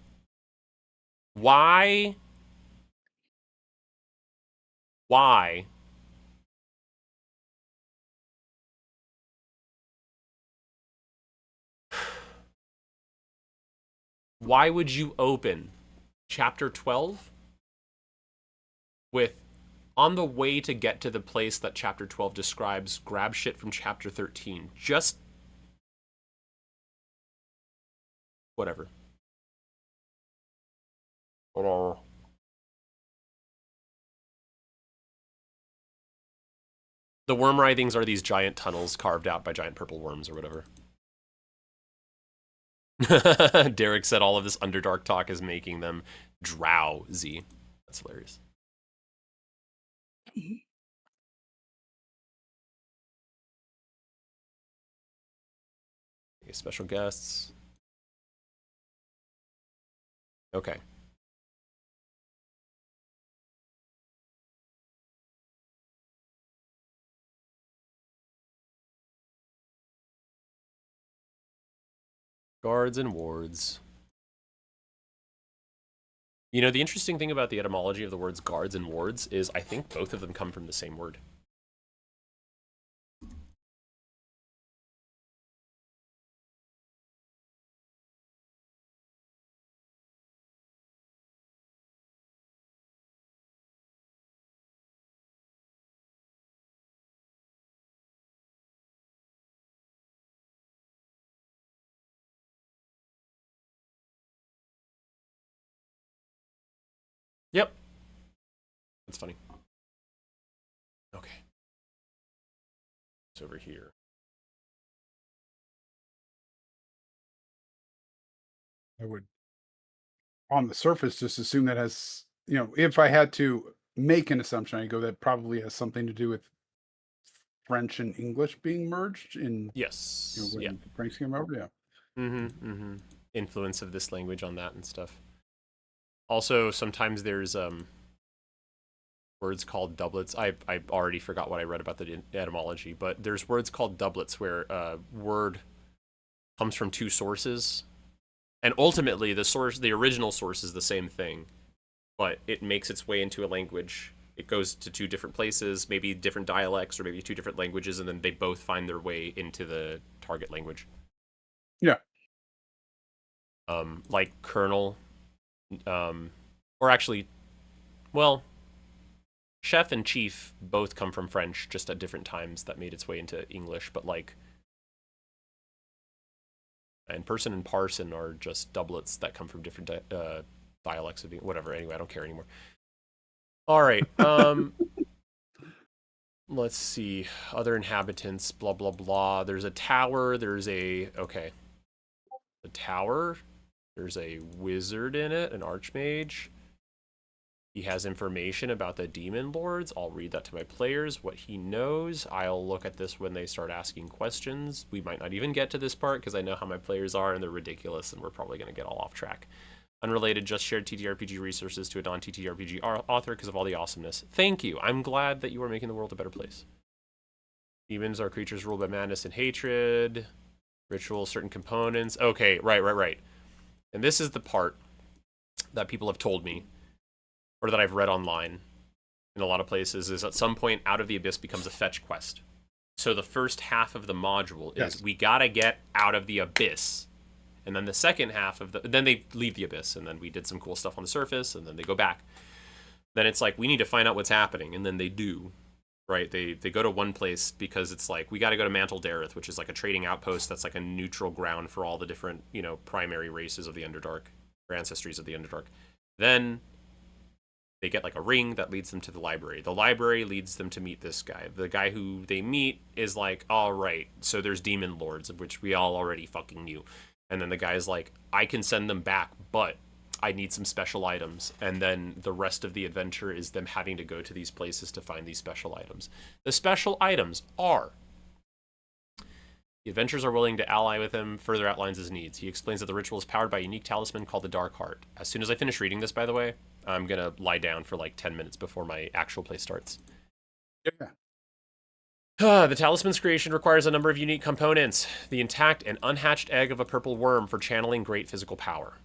Why? Why? Why would you open Chapter 12 with, on the way to get to the place that Chapter 12 describes, grab shit from Chapter 13? Just whatever. The worm writhings are these giant tunnels carved out by giant purple worms or whatever. Derek said all of this Underdark talk is making them drowsy. That's hilarious. Okay, special guests. Okay. Guards and wards. You know, the interesting thing about the etymology of the words guards and wards is I think both of them come from the same word. Yep. That's funny. Okay. It's over here. I would, on the surface, just assume that has, if I had to make an assumption, I go that probably has something to do with French and English being merged in, Yes. when Yeah. Franks came over. Yeah. Influence of this language on that and stuff. Also, sometimes there's words called doublets. I already forgot what I read about the etymology, but there's words called doublets where a word comes from two sources, and ultimately the original source is the same thing, but it makes its way into a language. It goes to two different places, maybe different dialects or maybe two different languages, and then they both find their way into the target language. Yeah. Like Colonel, or actually, well, Chef and Chief both come from French, just at different times that made its way into English, but like, and Person and Parson are just doublets that come from different dialects of whatever. Anyway, I don't care anymore. All right. Let's see. Other inhabitants, blah, blah, blah. There's a tower. Okay. The tower. There's a wizard in it, an archmage. He has information about the demon lords. I'll read that to my players, what he knows. I'll look at this when they start asking questions. We might not even get to this part because I know how my players are and they're ridiculous and we're probably going to get all off track. Unrelated, just shared TTRPG resources to a non-TTRPG author because of all the awesomeness. Thank you. I'm glad that you are making the world a better place. Demons are creatures ruled by madness and hatred. Rituals, certain components. Okay, right. And this is the part that people have told me, or that I've read online in a lot of places, is at some point Out of the Abyss becomes a fetch quest. So the first half of the module is we gotta get out of the abyss. And then the second half of then they leave the abyss, and then we did some cool stuff on the surface, and then they go back. Then it's like, we need to find out what's happening, and then they do. Right, they go to one place because it's like, we got to go to Mantle Dareth, which is like a trading outpost that's like a neutral ground for all the different, primary races of the Underdark, or ancestries of the Underdark. Then they get like a ring that leads them to the library. The library leads them to meet this guy. The guy who they meet is like, all right, so there's demon lords, of which we all already fucking knew. And then the guy's like, I can send them back, but I need some special items. And then the rest of the adventure is them having to go to these places to find these special items. The special items are: the adventurers are willing to ally with him, further outlines his needs. He explains that the ritual is powered by a unique talisman called the Dark Heart. As soon as I finish reading this, by the way, I'm going to lie down for like 10 minutes before my actual play starts. Yeah. The talisman's creation requires a number of unique components. The intact and unhatched egg of a purple worm for channeling great physical power.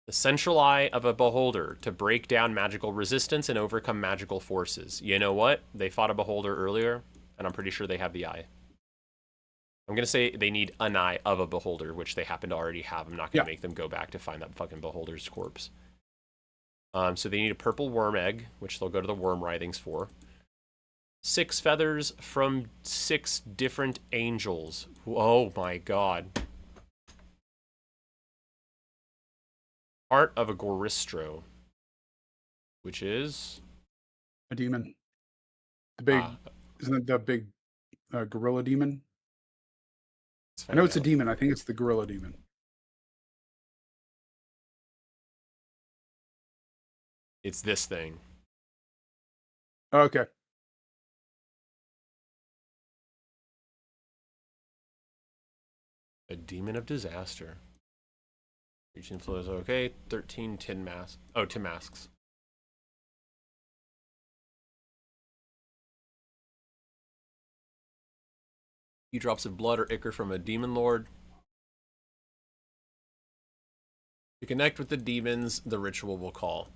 The central eye of a beholder to break down magical resistance and overcome magical forces. You know what? They fought a beholder earlier, and I'm pretty sure they have the eye. I'm going to say they need an eye of a beholder, which they happen to already have. I'm not going to make them go back to find that fucking beholder's corpse. So they need a purple worm egg, which they'll go to the worm writhings for. 6 feathers from 6 different angels. Oh my god. Heart of a Goristro, which is A demon. The big, isn't it the big gorilla demon? I know it's a demon. I think it's the gorilla demon. It's this thing. Okay. A demon of disaster. Reaching flows, okay. 13 tin masks. Oh, tin masks. Few drops of blood or ichor from a demon lord. To connect with the demons, the ritual will call.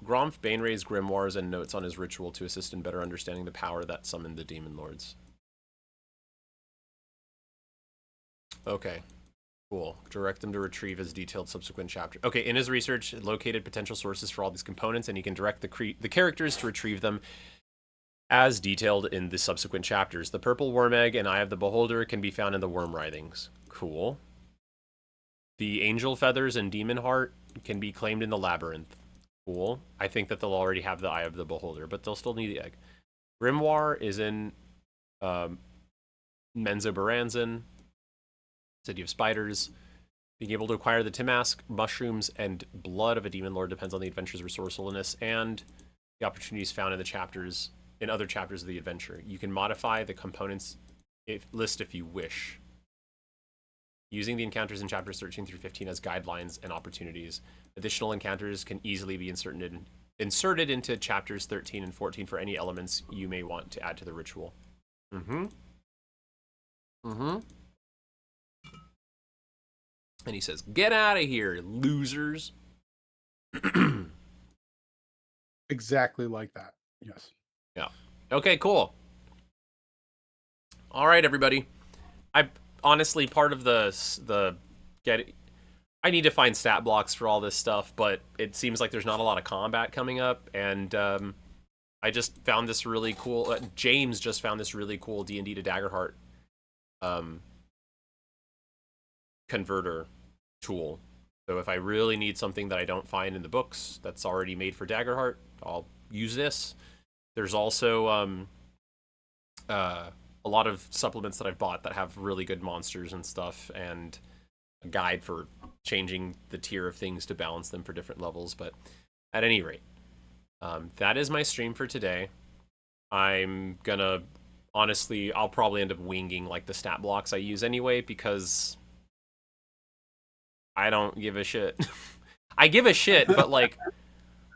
Gromf Bainray's grimoires and notes on his ritual to assist in better understanding the power that summoned the demon lords. Okay. Cool. Direct them to retrieve as detailed subsequent chapter. Okay, in his research, located potential sources for all these components, and he can direct the characters to retrieve them as detailed in the subsequent chapters. The purple worm egg and eye of the beholder can be found in the worm writhings. Cool. The angel feathers and demon heart can be claimed in the labyrinth. Cool. I think that they'll already have the eye of the beholder, but they'll still need the egg. Grimoire is in Menzo Baranzan, City of Spiders. Being able to acquire the Timask, mushrooms, and blood of a demon lord depends on the adventure's resourcefulness and the opportunities found in the chapters, in other chapters of the adventure. You can modify the components list if you wish, using the encounters in chapters 13 through 15 as guidelines and opportunities. Additional encounters can easily be inserted into chapters 13 and 14 for any elements you may want to add to the ritual. And he says, get out of here, losers. Exactly like that. Yes. Yeah. Okay, cool. All right, everybody. I honestly, part of the I need to find stat blocks for all this stuff, but it seems like there's not a lot of combat coming up, and I just found this really cool. James just found this really cool D&D-to-Daggerheart converter tool. So if I really need something that I don't find in the books that's already made for Daggerheart, I'll use this. There's also a lot of supplements that I've bought that have really good monsters and stuff, and a guide for changing the tier of things to balance them for different levels. But at any rate, that is my stream for today. I'm gonna, honestly, I'll probably end up winging like the stat blocks I use anyway, because I don't give a shit. I give a shit, but like,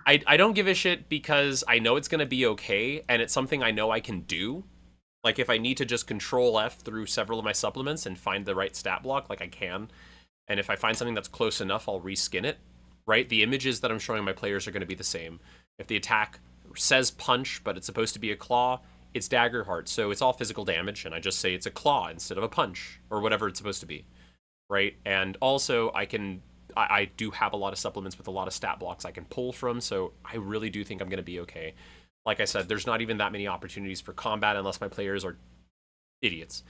I don't give a shit because I know it's going to be okay, and it's something I know I can do. Like, if I need to just control F through several of my supplements and find the right stat block, like I can. And if I find something that's close enough, I'll reskin it, right? The images that I'm showing my players are going to be the same. If the attack says punch, but it's supposed to be a claw, it's Daggerheart, so it's all physical damage, and I just say it's a claw instead of a punch, or whatever it's supposed to be. right? And also I do have a lot of supplements with a lot of stat blocks I can pull from, so I really do think I'm going to be okay. Like I said, there's not even that many opportunities for combat unless my players are idiots.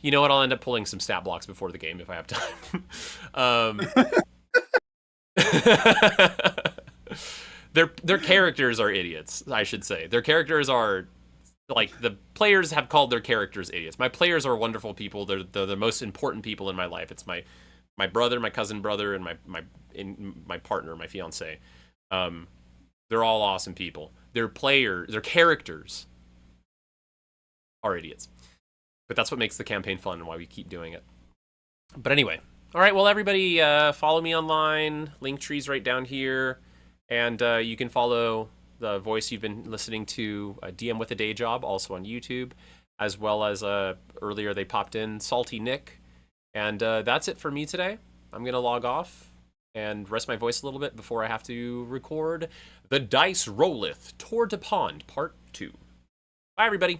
You know what? I'll end up pulling some stat blocks before the game if I have time. Their characters are idiots, I should say. Their characters are, like, the players have called their characters idiots. My players are wonderful people. They're the most important people in my life. It's my brother, my cousin brother, and my partner, my fiance. They're all awesome people. Their characters are idiots. But that's what makes the campaign fun and why we keep doing it. But anyway, all right. Well, everybody, follow me online. Linktree's right down here, and you can follow the voice you've been listening to, DM with a Day Job, also on YouTube, as well as earlier they popped in Salty Nick. And that's it for me today. I'm gonna log off and rest my voice a little bit before I have to record The Dice Rolleth Toward the Pond Part 2. Bye, everybody.